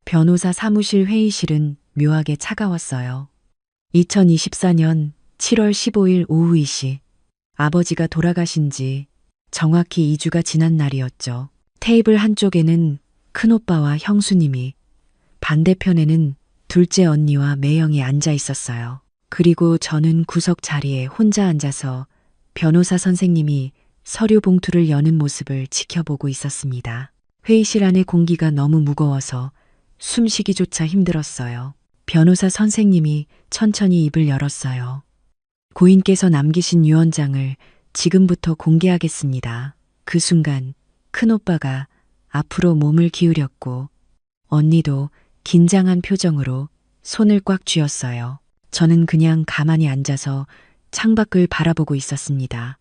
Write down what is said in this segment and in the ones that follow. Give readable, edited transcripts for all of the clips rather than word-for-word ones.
변호사 사무실 회의실은 묘하게 차가웠어요. 2024년 7월 15일 오후 2시, 아버지가 돌아가신 지 정확히 2주가 지난 날이었죠. 테이블 한쪽에는 큰오빠와 형수님이, 반대편에는 둘째 언니와 매형이 앉아 있었어요. 그리고 저는 구석 자리에 혼자 앉아서 변호사 선생님이 서류 봉투를 여는 모습을 지켜보고 있었습니다. 회의실 안의 공기가 너무 무거워서 숨쉬기조차 힘들었어요. 변호사 선생님이 천천히 입을 열었어요. 고인께서 남기신 유언장을 지금부터 공개하겠습니다. 그 순간 큰오빠가 앞으로 몸을 기울였고 언니도 긴장한 표정으로 손을 꽉 쥐었어요. 저는 그냥 가만히 앉아서 창밖을 바라보고 있었습니다.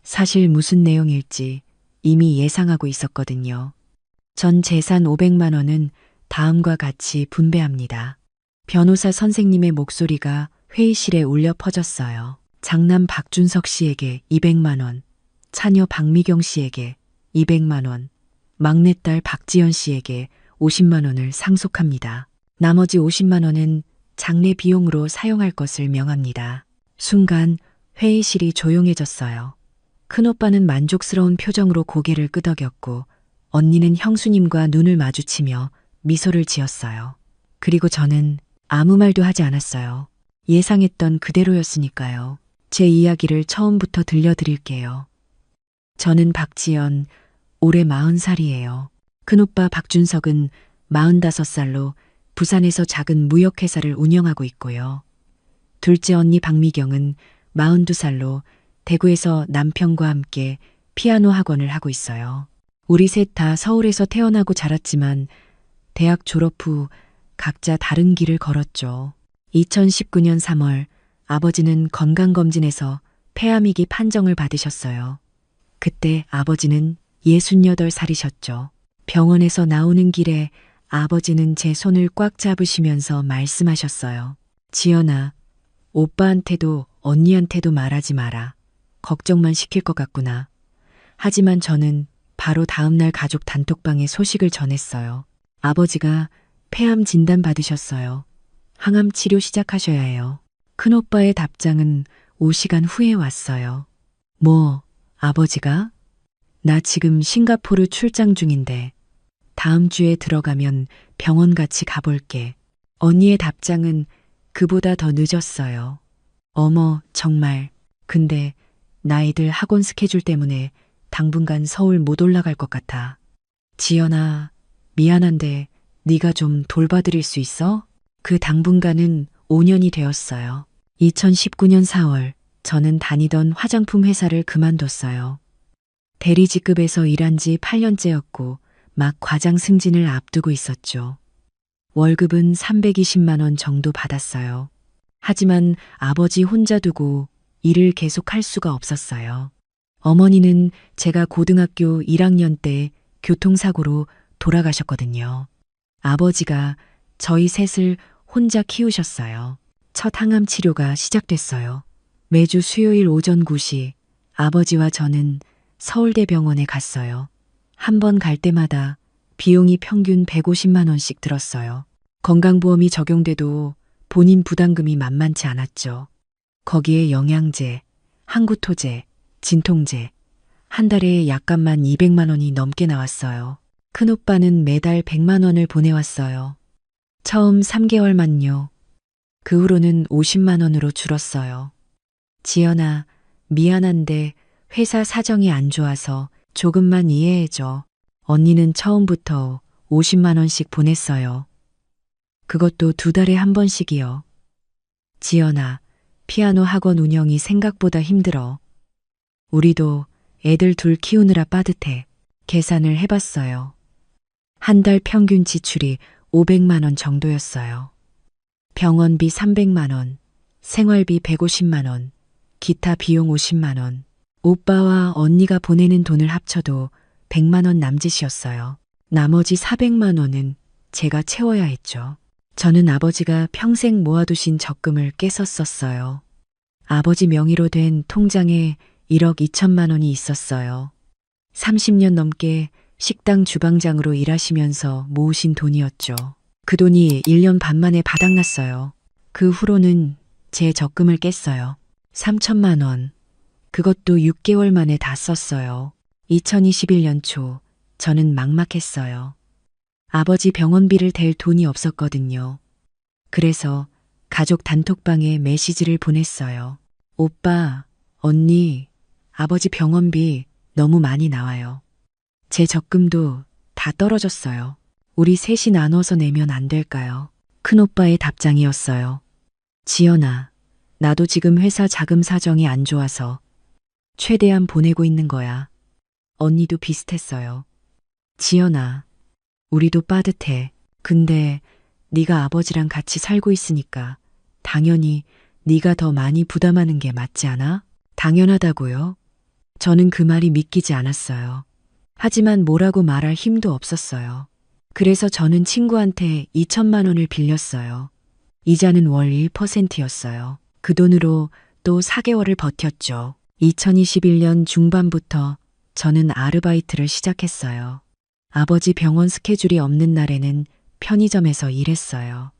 사실 무슨 내용일지 이미 예상하고 있었거든요. 전 재산 500만 원은 다음과 같이 분배합니다. 변호사 선생님의 목소리가 회의실에 울려 퍼졌어요. 장남 박준석 씨에게 200만 원, 차녀 박미경 씨에게 200만 원, 막내딸 박지연 씨에게 50만 원을 상속합니다. 나머지 50만 원은 장례 비용으로 사용할 것을 명합니다. 순간 회의실이 조용해졌어요. 큰오빠는 만족스러운 표정으로 고개를 끄덕였고 언니는 형수님과 눈을 마주치며 미소를 지었어요. 그리고 저는 아무 말도 하지 않았어요. 예상했던 그대로였으니까요. 제 이야기를 처음부터 들려드릴게요. 저는 박지연, 올해 40살이에요. 큰오빠 박준석은 45살로 부산에서 작은 무역회사를 운영하고 있고요. 둘째 언니 박미경은 42살로 대구에서 남편과 함께 피아노 학원을 하고 있어요. 우리 셋 다 서울에서 태어나고 자랐지만 대학 졸업 후 각자 다른 길을 걸었죠. 2019년 3월 아버지는 건강검진에서 폐암이기 판정을 받으셨어요. 그때 아버지는 68살이셨죠. 병원에서 나오는 길에 아버지는 제 손을 꽉 잡으시면서 말씀하셨어요. 지연아, 오빠한테도 언니한테도 말하지 마라. 걱정만 시킬 것 같구나. 하지만 저는 바로 다음날 가족 단톡방에 소식을 전했어요. 아버지가 폐암 진단 받으셨어요. 항암 치료 시작하셔야 해요. 큰오빠의 답장은 5시간 후에 왔어요. 뭐, 아버지가? 나 지금 싱가포르 출장 중인데 다음 주에 들어가면 병원 같이 가볼게. 언니의 답장은 그보다 더 늦었어요. 어머, 정말. 근데 나이들 학원 스케줄 때문에 당분간 서울 못 올라갈 것 같아. 지연아, 미안한데 네가 좀 돌봐드릴 수 있어? 그 당분간은 5년이 되었어요. 2019년 4월 저는 다니던 화장품 회사를 그만뒀어요. 대리 직급에서 일한 지 8년째였고 막 과장 승진을 앞두고 있었죠. 월급은 320만 원 정도 받았어요. 하지만 아버지 혼자 두고 일을 계속할 수가 없었어요. 어머니는 제가 고등학교 1학년 때 교통사고로 돌아가셨거든요. 아버지가 저희 셋을 혼자 키우셨어요. 첫 항암 치료가 시작됐어요. 매주 수요일 오전 9시 아버지와 저는 서울대병원에 갔어요. 한 번 갈 때마다 비용이 평균 150만 원씩 들었어요. 건강보험이 적용돼도 본인 부담금이 만만치 않았죠. 거기에 영양제, 항구토제, 진통제, 한 달에 약값만 200만 원이 넘게 나왔어요. 큰오빠는 매달 100만 원을 보내왔어요. 처음 3개월만요. 그 후로는 50만 원으로 줄었어요. 지연아, 미안한데 회사 사정이 안 좋아서 조금만 이해해줘. 언니는 처음부터 50만 원씩 보냈어요. 그것도 2달에 한 번씩이요. 지연아, 피아노 학원 운영이 생각보다 힘들어. 우리도 애들 둘 키우느라 빠듯해. 계산을 해봤어요. 한 달 평균 지출이 500만 원 정도였어요. 병원비 300만 원, 생활비 150만 원, 기타 비용 50만 원. 오빠와 언니가 보내는 돈을 합쳐도 100만 원 남짓이었어요. 나머지 400만 원은 제가 채워야 했죠. 저는 아버지가 평생 모아두신 적금을 깨서 썼어요. 아버지 명의로 된 통장에 1억 2천만 원이 있었어요. 30년 넘게 식당 주방장으로 일하시면서 모으신 돈이었죠. 그 돈이 1년 반 만에 바닥났어요. 그 후로는 제 적금을 깼어요. 3천만 원. 그것도 6개월 만에 다 썼어요. 2021년 초 저는 막막했어요. 아버지 병원비를 댈 돈이 없었거든요. 그래서 가족 단톡방에 메시지를 보냈어요. 오빠, 언니, 아버지 병원비 너무 많이 나와요. 제 적금도 다 떨어졌어요. 우리 셋이 나눠서 내면 안 될까요? 큰오빠의 답장이었어요. 지연아, 나도 지금 회사 자금 사정이 안 좋아서 최대한 보내고 있는 거야. 언니도 비슷했어요. 지연아, 우리도 빠듯해. 근데 네가 아버지랑 같이 살고 있으니까 당연히 네가 더 많이 부담하는 게 맞지 않아? 당연하다고요? 저는 그 말이 믿기지 않았어요. 하지만 뭐라고 말할 힘도 없었어요. 그래서 저는 친구한테 2천만 원을 빌렸어요. 이자는 월 1%였어요. 그 돈으로 또 4개월을 버텼죠. 2021년 중반부터 저는 아르바이트를 시작했어요. 아버지 병원 스케줄이 없는 날에는 편의점에서 일했어요.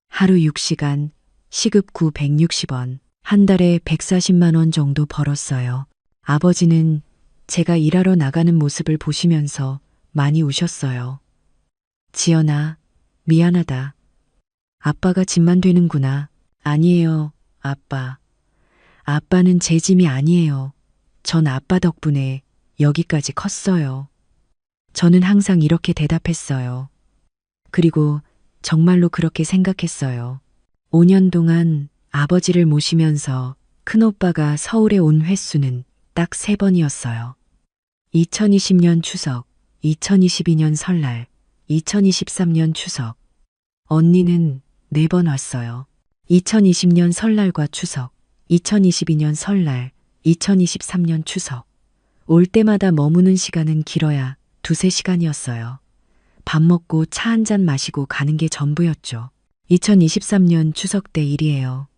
하루 6시간, 시급 960원, 한 달에 140만 원 정도 벌었어요. 아버지는 제가 일하러 나가는 모습을 보시면서 많이 우셨어요. 지연아, 미안하다. 아빠가 짐만 되는구나. 아니에요, 아빠. 아빠는 제 짐이 아니에요. 전 아빠 덕분에 여기까지 컸어요. 저는 항상 이렇게 대답했어요. 그리고 정말로 그렇게 생각했어요. 5년 동안 아버지를 모시면서 큰오빠가 서울에 온 횟수는 딱 3번이었어요. 2020년 추석, 2022년 설날, 2023년 추석. 언니는 4번 왔어요. 2020년 설날과 추석, 2022년 설날, 2023년 추석. 올 때마다 머무는 시간은 길어야 2~3시간이었어요. 밥 먹고 차 한 잔 마시고 가는 게 전부였죠. 2023년 추석 때 일이에요.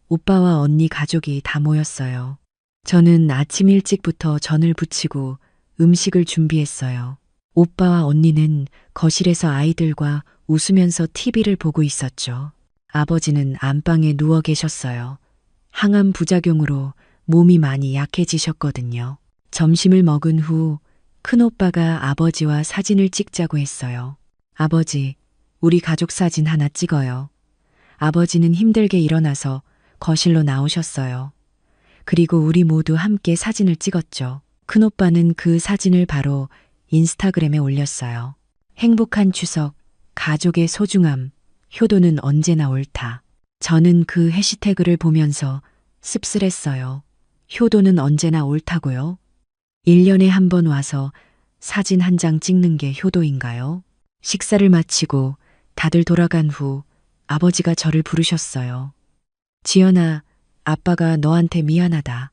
오빠와 언니 가족이 다 모였어요. 저는 아침 일찍부터 전을 부치고 음식을 준비했어요. 오빠와 언니는 거실에서 아이들과 웃으면서 TV를 보고 있었죠. 아버지는 안방에 누워 계셨어요. 항암 부작용으로 몸이 많이 약해지셨거든요. 점심을 먹은 후 큰오빠가 아버지와 사진을 찍자고 했어요. 아버지, 우리 가족 사진 하나 찍어요. 아버지는 힘들게 일어나서 거실로 나오셨어요. 그리고 우리 모두 함께 사진을 찍었죠. 큰오빠는 그 사진을 바로 인스타그램에 올렸어요. 행복한 추석, 가족의 소중함, 효도는 언제나 옳다. 저는 그 해시태그를 보면서 씁쓸했어요. 효도는 언제나 옳다고요? 1년에 한 번 와서 사진 한 장 찍는 게 효도인가요? 식사를 마치고 다들 돌아간 후 아버지가 저를 부르셨어요. 지연아, 아빠가 너한테 미안하다.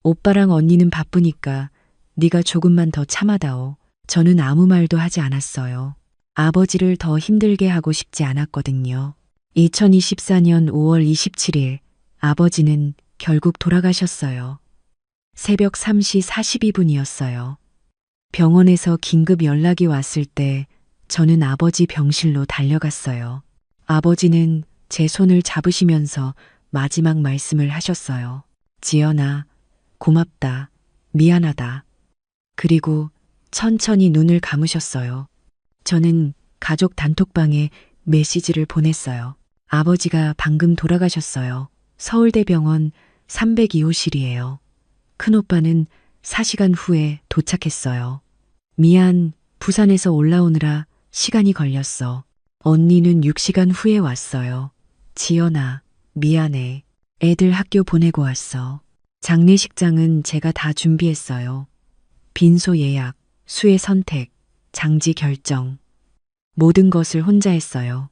오빠랑 언니는 바쁘니까 네가 조금만 더 참아다오. 저는 아무 말도 하지 않았어요. 아버지를 더 힘들게 하고 싶지 않았거든요. 2024년 5월 27일 아버지는 결국 돌아가셨어요. 새벽 3시 42분이었어요. 병원에서 긴급 연락이 왔을 때 저는 아버지 병실로 달려갔어요. 아버지는 제 손을 잡으시면서 마지막 말씀을 하셨어요. 지연아, 고맙다. 미안하다. 그리고 천천히 눈을 감으셨어요. 저는 가족 단톡방에 메시지를 보냈어요. 아버지가 방금 돌아가셨어요. 서울대병원 302호실이에요. 큰오빠는 4시간 후에 도착했어요. 미안, 부산에서 올라오느라 시간이 걸렸어. 언니는 6시간 후에 왔어요. 지연아, 미안해. 애들 학교 보내고 왔어. 장례식장은 제가 다 준비했어요. 빈소 예약, 수의 선택, 장지 결정. 모든 것을 혼자 했어요.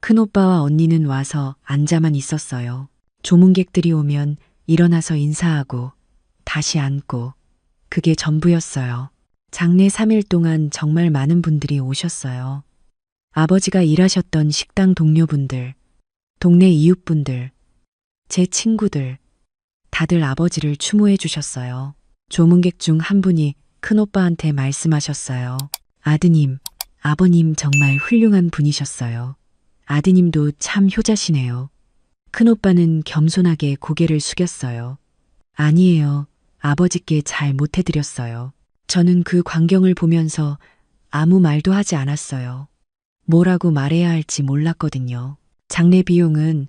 큰오빠와 언니는 와서 앉아만 있었어요. 조문객들이 오면 일어나서 인사하고 다시 앉고 그게 전부였어요. 장례 3일 동안 정말 많은 분들이 오셨어요. 아버지가 일하셨던 식당 동료분들, 동네 이웃분들, 제 친구들, 다들 아버지를 추모해 주셨어요. 조문객 중 한 분이 큰오빠한테 말씀하셨어요. 아드님, 아버님 정말 훌륭한 분이셨어요. 아드님도 참 효자시네요. 큰오빠는 겸손하게 고개를 숙였어요. 아니에요. 아버지께 잘 못해드렸어요. 저는 그 광경을 보면서 아무 말도 하지 않았어요. 뭐라고 말해야 할지 몰랐거든요. 장례 비용은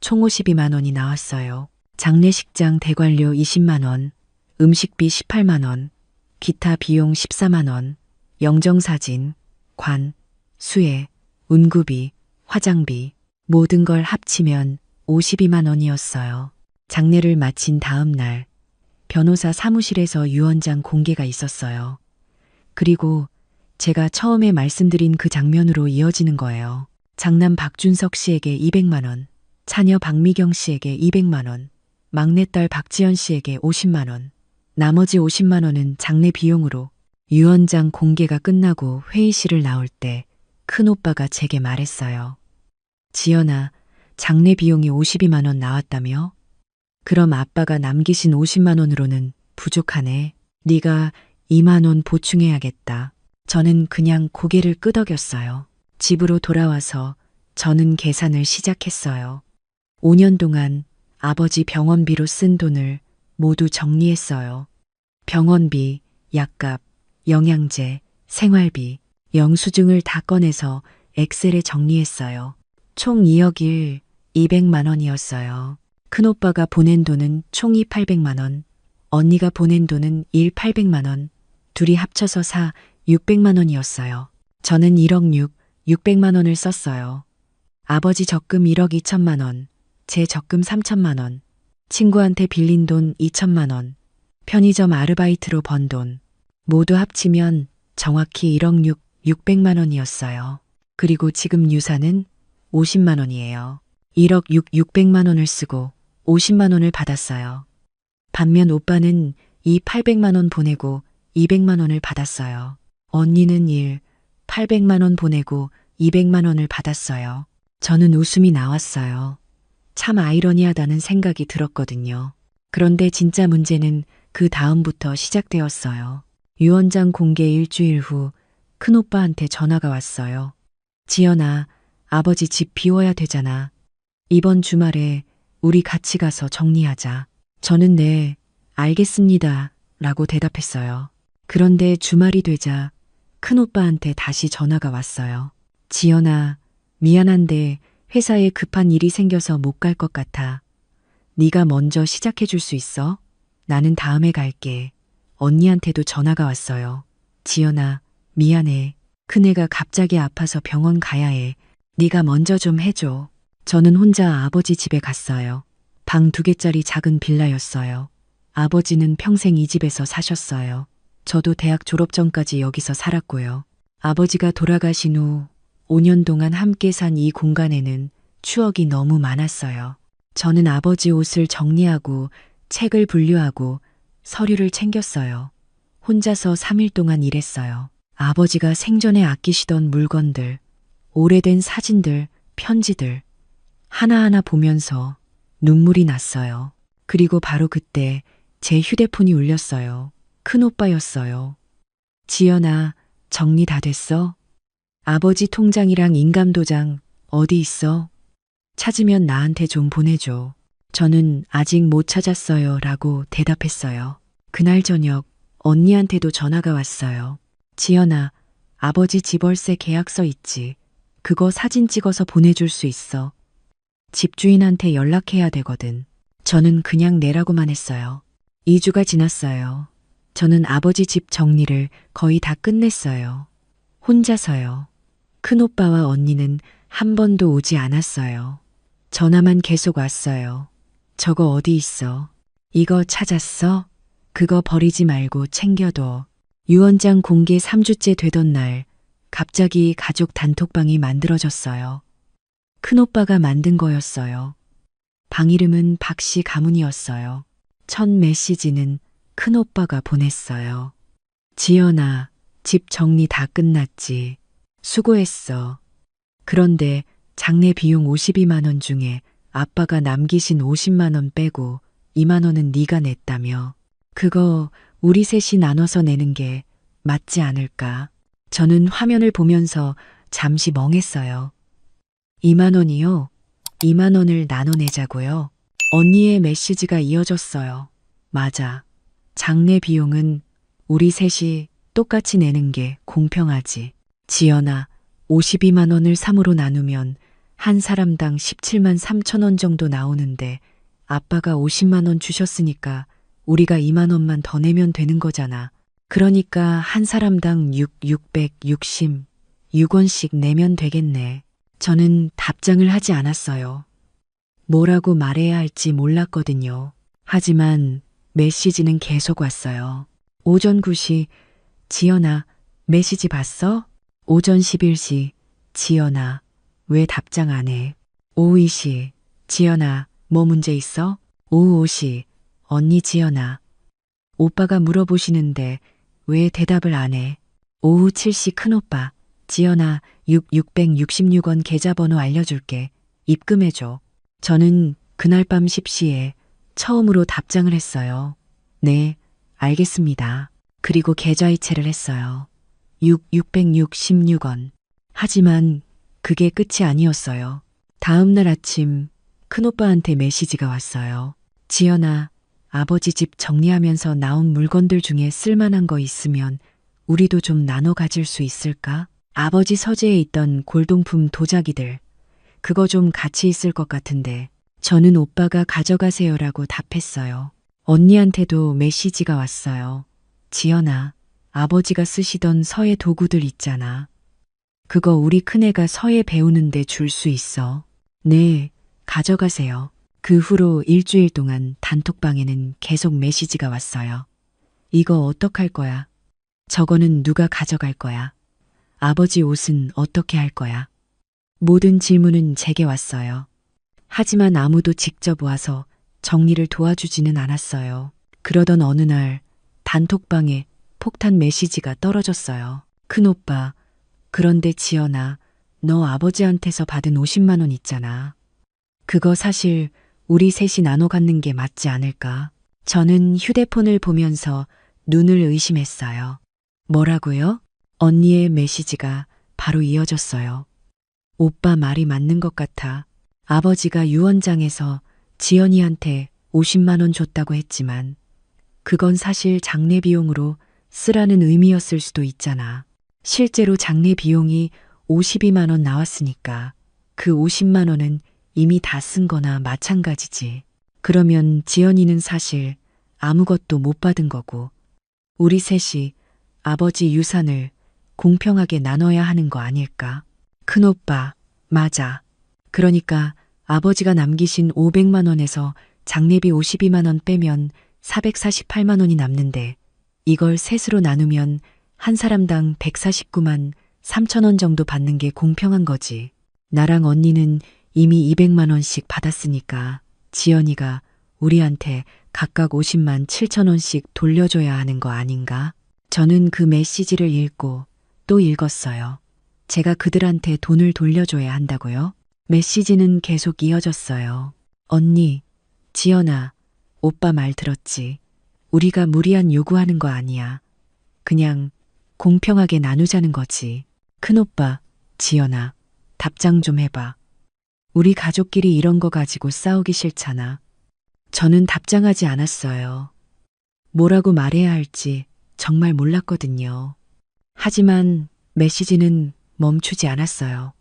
총 52만 원이 나왔어요. 장례식장 대관료 20만 원, 음식비 18만 원, 기타 비용 14만 원, 영정사진, 관, 수혜, 운구비, 화장비, 모든 걸 합치면 52만 원이었어요. 장례를 마친 다음 날, 변호사 사무실에서 유언장 공개가 있었어요. 그리고 제가 처음에 말씀드린 그 장면으로 이어지는 거예요. 장남 박준석 씨에게 200만 원, 차녀 박미경 씨에게 200만 원, 막내딸 박지연 씨에게 50만 원, 나머지 50만 원은 장례 비용으로. 유언장 공개가 끝나고 회의실을 나올 때 큰오빠가 제게 말했어요. 지연아, 장례 비용이 52만 원 나왔다며? 그럼 아빠가 남기신 50만 원으로는 부족하네. 네가 2만 원 보충해야겠다. 저는 그냥 고개를 끄덕였어요. 집으로 돌아와서 저는 계산을 시작했어요. 5년 동안 아버지 병원비로 쓴 돈을 모두 정리했어요. 병원비, 약값, 영양제, 생활비, 영수증을 다 꺼내서 엑셀에 정리했어요. 총 2억 1, 200만 원이었어요. 큰오빠가 보낸 돈은 총이 800만 원, 언니가 보낸 돈은 800만 원, 둘이 합쳐서 600만 원이었어요. 저는 1억 600만 원을 썼어요. 아버지 적금 1억 2천만 원, 제 적금 3천만 원, 친구한테 빌린 돈 2천만 원, 편의점 아르바이트로 번 돈, 모두 합치면 정확히 1억 600만 원이었어요. 그리고 지금 유산은 50만 원이에요. 1억 600만 원을 쓰고 50만 원을 받았어요. 반면 오빠는 이 800만 원 보내고 200만 원을 받았어요. 언니는 800만 원 보내고 200만 원을 받았어요. 저는 웃음이 나왔어요. 참 아이러니하다는 생각이 들었거든요. 그런데 진짜 문제는 그 다음부터 시작되었어요. 유언장 공개 일주일 후 큰오빠한테 전화가 왔어요. 지연아, 아버지 집 비워야 되잖아. 이번 주말에 우리 같이 가서 정리하자. 저는 네, 알겠습니다. 라고 대답했어요. 그런데 주말이 되자 큰오빠한테 다시 전화가 왔어요. 지연아, 미안한데 회사에 급한 일이 생겨서 못 갈 것 같아. 네가 먼저 시작해 줄 수 있어? 나는 다음에 갈게. 언니한테도 전화가 왔어요. 지연아, 미안해. 큰애가 갑자기 아파서 병원 가야 해. 네가 먼저 좀 해줘. 저는 혼자 아버지 집에 갔어요. 방 2개짜리 작은 빌라였어요. 아버지는 평생 이 집에서 사셨어요. 저도 대학 졸업 전까지 여기서 살았고요. 아버지가 돌아가신 후 5년 동안 함께 산 이 공간에는 추억이 너무 많았어요. 저는 아버지 옷을 정리하고 책을 분류하고 서류를 챙겼어요. 혼자서 3일 동안 일했어요. 아버지가 생전에 아끼시던 물건들, 오래된 사진들, 편지들, 하나하나 보면서 눈물이 났어요. 그리고 바로 그때 제 휴대폰이 울렸어요. 큰오빠였어요. 지연아, 정리 다 됐어? 아버지 통장이랑 인감도장 어디 있어? 찾으면 나한테 좀 보내줘. 저는 아직 못 찾았어요. 라고 대답했어요. 그날 저녁 언니한테도 전화가 왔어요. 지연아, 아버지 집월세 계약서 있지. 그거 사진 찍어서 보내줄 수 있어. 집주인한테 연락해야 되거든. 저는 그냥 내라고만 했어요. 2주가 지났어요. 저는 아버지 집 정리를 거의 다 끝냈어요. 혼자서요. 큰오빠와 언니는 한 번도 오지 않았어요. 전화만 계속 왔어요. 저거 어디 있어? 이거 찾았어? 그거 버리지 말고 챙겨둬. 유언장 공개 3주째 되던 날 갑자기 가족 단톡방이 만들어졌어요. 큰오빠가 만든 거였어요. 방 이름은 박씨 가문이었어요. 첫 메시지는 큰오빠가 보냈어요. 지연아, 집 정리 다 끝났지. 수고했어. 그런데 장례 비용 52만 원 중에 아빠가 남기신 50만 원 빼고 2만 원은 네가 냈다며. 그거 우리 셋이 나눠서 내는 게 맞지 않을까? 저는 화면을 보면서 잠시 멍했어요. 2만 원이요? 2만 원을 나눠내자고요. 언니의 메시지가 이어졌어요. 맞아. 장례 비용은 우리 셋이 똑같이 내는 게 공평하지. 지연아, 52만 원을 3으로 나누면 한 사람당 17만 3천 원 정도 나오는데 아빠가 50만 원 주셨으니까 우리가 2만 원만 더 내면 되는 거잖아. 그러니까 한 사람당 666원씩 내면 되겠네. 저는 답장을 하지 않았어요. 뭐라고 말해야 할지 몰랐거든요. 하지만 메시지는 계속 왔어요. 오전 9시, 지연아, 메시지 봤어? 오전 11시, 지연아, 왜 답장 안 해? 오후 2시, 지연아, 뭐 문제 있어? 오후 5시, 언니 지연아, 오빠가 물어보시는데 왜 대답을 안 해? 오후 7시 큰오빠, 지연아, 666원 계좌번호 알려줄게. 입금해줘. 저는 그날 밤 10시에 처음으로 답장을 했어요. 네, 알겠습니다. 그리고 계좌이체를 했어요. 666원. 하지만 그게 끝이 아니었어요. 다음 날 아침 큰오빠한테 메시지가 왔어요. 지연아, 아버지 집 정리하면서 나온 물건들 중에 쓸만한 거 있으면 우리도 좀 나눠 가질 수 있을까? 아버지 서재에 있던 골동품 도자기들, 그거 좀 가치 있을 것 같은데. 저는 오빠가 가져가세요라고 답했어요. 언니한테도 메시지가 왔어요. 지연아, 아버지가 쓰시던 서예 도구들 있잖아. 그거 우리 큰애가 서예 배우는데 줄 수 있어. 네, 가져가세요. 그 후로 일주일 동안 단톡방에는 계속 메시지가 왔어요. 이거 어떡할 거야? 저거는 누가 가져갈 거야? 아버지 옷은 어떻게 할 거야? 모든 질문은 제게 왔어요. 하지만 아무도 직접 와서 정리를 도와주지는 않았어요. 그러던 어느 날 단톡방에 폭탄 메시지가 떨어졌어요. 큰오빠, 그런데 지연아, 너 아버지한테서 받은 50만 원 있잖아. 그거 사실 우리 셋이 나눠 갖는 게 맞지 않을까? 저는 휴대폰을 보면서 눈을 의심했어요. 뭐라고요? 언니의 메시지가 바로 이어졌어요. 오빠 말이 맞는 것 같아. 아버지가 유언장에서 지연이한테 50만 원 줬다고 했지만 그건 사실 장례 비용으로 쓰라는 의미였을 수도 있잖아. 실제로 장례 비용이 52만 원 나왔으니까 그 50만 원은 이미 다 쓴 거나 마찬가지지. 그러면 지연이는 사실 아무것도 못 받은 거고 우리 셋이 아버지 유산을 공평하게 나눠야 하는 거 아닐까? 큰오빠, 맞아. 그러니까 아버지가 남기신 500만 원에서 장례비 52만 원 빼면 448만 원이 남는데 이걸 셋으로 나누면 한 사람당 149만 3천 원 정도 받는 게 공평한 거지. 나랑 언니는 이미 200만 원씩 받았으니까 지연이가 우리한테 각각 50만 7천 원씩 돌려줘야 하는 거 아닌가? 저는 그 메시지를 읽고 또 읽었어요. 제가 그들한테 돈을 돌려줘야 한다고요? 메시지는 계속 이어졌어요. 언니, 지연아, 오빠 말 들었지? 우리가 무리한 요구하는 거 아니야. 그냥 공평하게 나누자는 거지. 큰오빠, 지연아, 답장 좀 해봐. 우리 가족끼리 이런 거 가지고 싸우기 싫잖아. 저는 답장하지 않았어요. 뭐라고 말해야 할지 정말 몰랐거든요. 하지만 메시지는 멈추지 않았어요.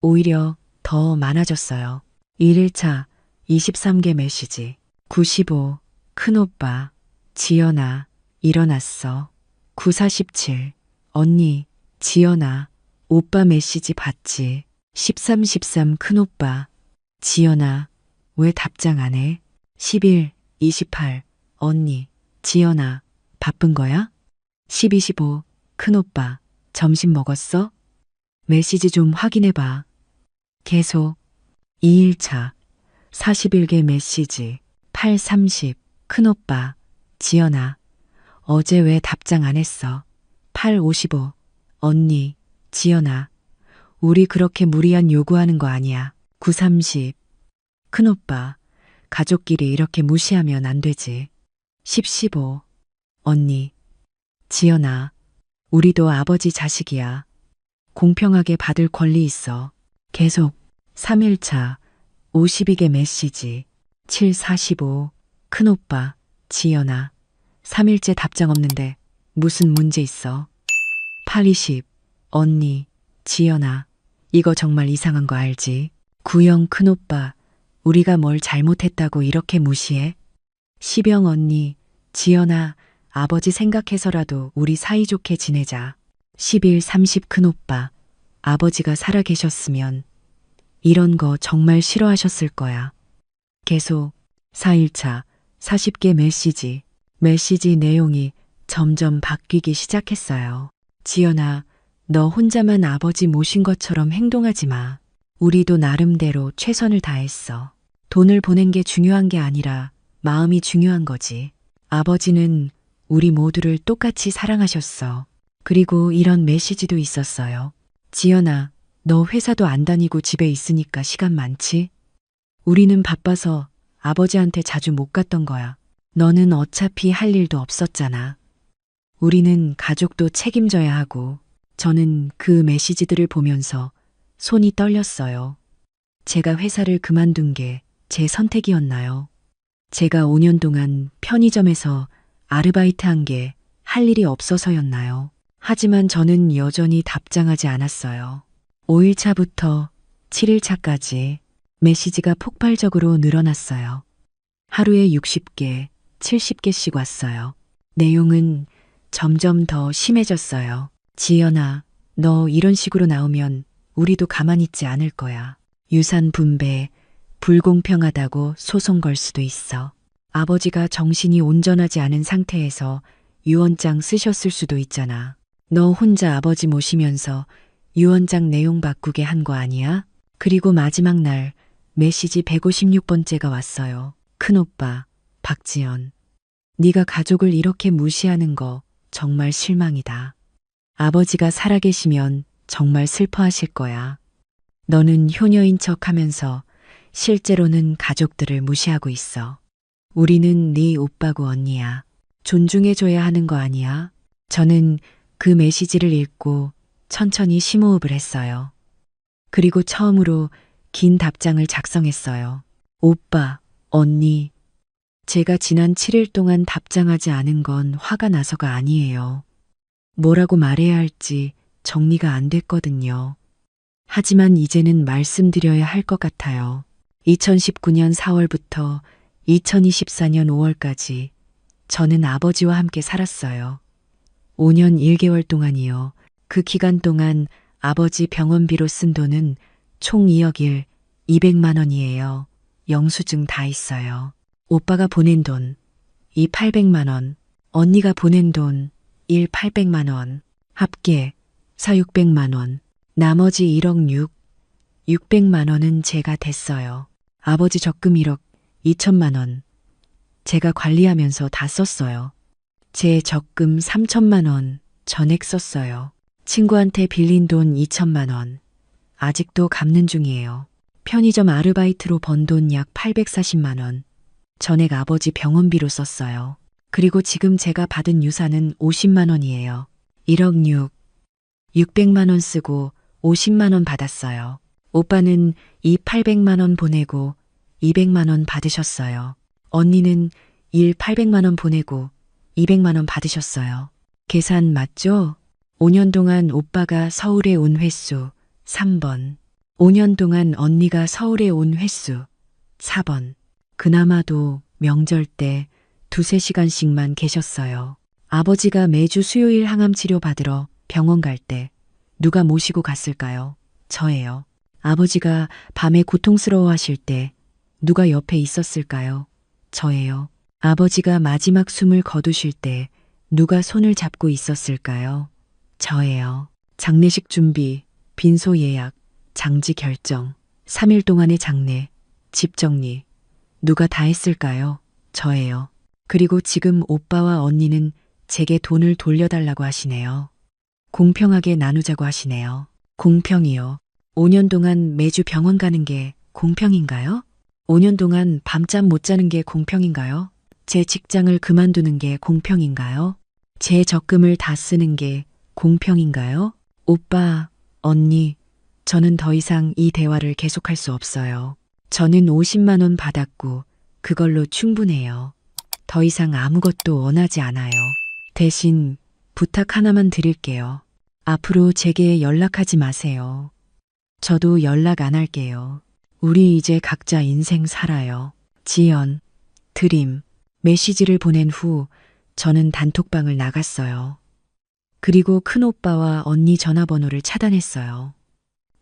오히려 더 많아졌어요. 1일차 23개 메시지. 95. 큰오빠, 지연아, 일어났어. 947. 언니, 지연아, 오빠 메시지 봤지? 13 큰오빠, 지연아, 왜 답장 안 해? 11, 28. 언니, 지연아, 바쁜 거야? 12, 15. 큰오빠, 점심 먹었어? 메시지 좀 확인해봐. 계속. 2일차 41개 메시지. 8, 30. 큰오빠, 지연아, 어제 왜 답장 안 했어? 8, 55. 언니, 지연아, 우리 그렇게 무리한 요구하는 거 아니야. 9, 30. 큰오빠, 가족끼리 이렇게 무시하면 안 되지. 10, 15. 언니, 지연아, 우리도 아버지 자식이야. 공평하게 받을 권리 있어. 계속. 3일차 52개 메시지 7:45 큰오빠 지연아 3일째 답장 없는데 무슨 문제 있어? 8:20 언니 지연아 이거 정말 이상한 거 알지? 9영 큰오빠 우리가 뭘 잘못했다고 이렇게 무시해? 10영 언니 지연아 아버지 생각해서라도 우리 사이좋게 지내자. 11:30 큰오빠 아버지가 살아계셨으면 이런 거 정말 싫어하셨을 거야. 계속 4일차 40개 메시지 내용이 점점 바뀌기 시작했어요. 지연아, 너 혼자만 아버지 모신 것처럼 행동하지 마. 우리도 나름대로 최선을 다했어. 돈을 보낸 게 중요한 게 아니라 마음이 중요한 거지. 아버지는 우리 모두를 똑같이 사랑하셨어. 그리고 이런 메시지도 있었어요. 지연아, 너 회사도 안 다니고 집에 있으니까 시간 많지? 우리는 바빠서 아버지한테 자주 못 갔던 거야. 너는 어차피 할 일도 없었잖아. 우리는 가족도 책임져야 하고. 저는 그 메시지들을 보면서 손이 떨렸어요. 제가 회사를 그만둔 게 제 선택이었나요? 제가 5년 동안 편의점에서 아르바이트 한 게 할 일이 없어서였나요? 하지만 저는 여전히 답장하지 않았어요. 5일차부터 7일차까지 메시지가 폭발적으로 늘어났어요. 하루에 60개, 70개씩 왔어요. 내용은 점점 더 심해졌어요. 지연아, 너 이런 식으로 나오면 우리도 가만히 있지 않을 거야. 유산 분배, 불공평하다고 소송 걸 수도 있어. 아버지가 정신이 온전하지 않은 상태에서 유언장 쓰셨을 수도 있잖아. 너 혼자 아버지 모시면서 유언장 내용 바꾸게 한 거 아니야? 그리고 마지막 날 메시지 156번째가 왔어요. 큰오빠, 박지연. 네가 가족을 이렇게 무시하는 거 정말 실망이다. 아버지가 살아계시면 정말 슬퍼하실 거야. 너는 효녀인 척하면서 실제로는 가족들을 무시하고 있어. 우리는 네 오빠고 언니야. 존중해줘야 하는 거 아니야? 저는 그 메시지를 읽고 천천히 심호흡을 했어요. 그리고 처음으로 긴 답장을 작성했어요. 오빠, 언니. 제가 지난 7일 동안 답장하지 않은 건 화가 나서가 아니에요. 뭐라고 말해야 할지 정리가 안 됐거든요. 하지만 이제는 말씀드려야 할 것 같아요. 2019년 4월부터 2024년 5월까지 저는 아버지와 함께 살았어요. 5년 1개월 동안이요. 그 기간 동안 아버지 병원비로 쓴 돈은 총 2억 200만 원이에요. 영수증 다 있어요. 오빠가 보낸 돈 800만 원, 언니가 보낸 돈 800만 원, 합계 600만 원, 나머지 1억 600만 원은 제가 댔어요. 아버지 적금 1억 2천만 원, 제가 관리하면서 다 썼어요. 제 적금 3천만 원 전액 썼어요. 친구한테 빌린 돈 2천만 원, 아직도 갚는 중이에요. 편의점 아르바이트로 번 돈 약 840만 원, 전액 아버지 병원비로 썼어요. 그리고 지금 제가 받은 유산은 50만 원이에요. 1억 600만 원 쓰고 50만 원 받았어요. 오빠는 이 800만 원 보내고 200만 원 받으셨어요. 언니는 800만 원 보내고 200만 원 받으셨어요. 계산 맞죠? 5년 동안 오빠가 서울에 온 횟수 3번. 5년 동안 언니가 서울에 온 횟수 4번. 그나마도 명절 때 2~3시간씩만 계셨어요. 아버지가 매주 수요일 항암 치료 받으러 병원 갈 때 누가 모시고 갔을까요? 저예요. 아버지가 밤에 고통스러워 하실 때 누가 옆에 있었을까요? 저예요. 아버지가 마지막 숨을 거두실 때 누가 손을 잡고 있었을까요? 저예요. 장례식 준비, 빈소 예약, 장지 결정, 3일 동안의 장례, 집 정리, 누가 다 했을까요? 저예요. 그리고 지금 오빠와 언니는 제게 돈을 돌려달라고 하시네요. 공평하게 나누자고 하시네요. 공평이요. 5년 동안 매주 병원 가는 게 공평인가요? 5년 동안 밤잠 못 자는 게 공평인가요? 제 직장을 그만두는 게 공평인가요? 제 적금을 다 쓰는 게 공평인가요? 오빠, 언니, 저는 더 이상 이 대화를 계속할 수 없어요. 저는 50만 원 받았고 그걸로 충분해요. 더 이상 아무것도 원하지 않아요. 대신 부탁 하나만 드릴게요. 앞으로 제게 연락하지 마세요. 저도 연락 안 할게요. 우리 이제 각자 인생 살아요. 지연, 드림, 메시지를 보낸 후 저는 단톡방을 나갔어요. 그리고 큰오빠와 언니 전화번호를 차단했어요.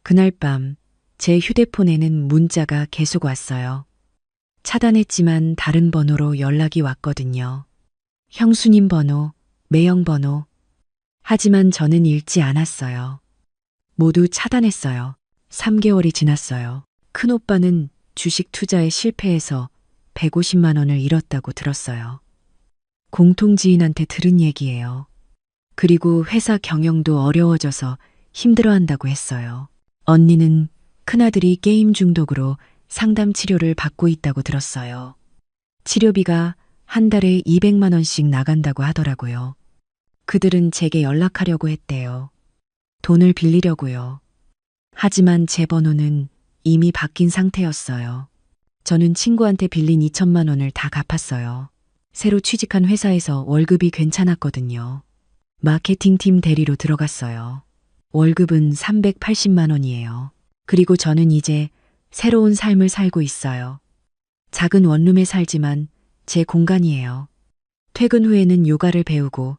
그날 밤 제 휴대폰에는 문자가 계속 왔어요. 차단했지만 다른 번호로 연락이 왔거든요. 형수님 번호, 매형 번호. 하지만 저는 읽지 않았어요. 모두 차단했어요. 3개월이 지났어요. 큰오빠는 주식 투자에 실패해서 150만 원을 잃었다고 들었어요. 공통지인한테 들은 얘기예요. 그리고 회사 경영도 어려워져서 힘들어한다고 했어요. 언니는 큰아들이 게임 중독으로 상담 치료를 받고 있다고 들었어요. 치료비가 한 달에 200만 원씩 나간다고 하더라고요. 그들은 제게 연락하려고 했대요. 돈을 빌리려고요. 하지만 제 번호는 이미 바뀐 상태였어요. 저는 친구한테 빌린 2천만 원을 다 갚았어요. 새로 취직한 회사에서 월급이 괜찮았거든요. 마케팅팀 대리로 들어갔어요. 월급은 380만 원이에요. 그리고 저는 이제 새로운 삶을 살고 있어요. 작은 원룸에 살지만 제 공간이에요. 퇴근 후에는 요가를 배우고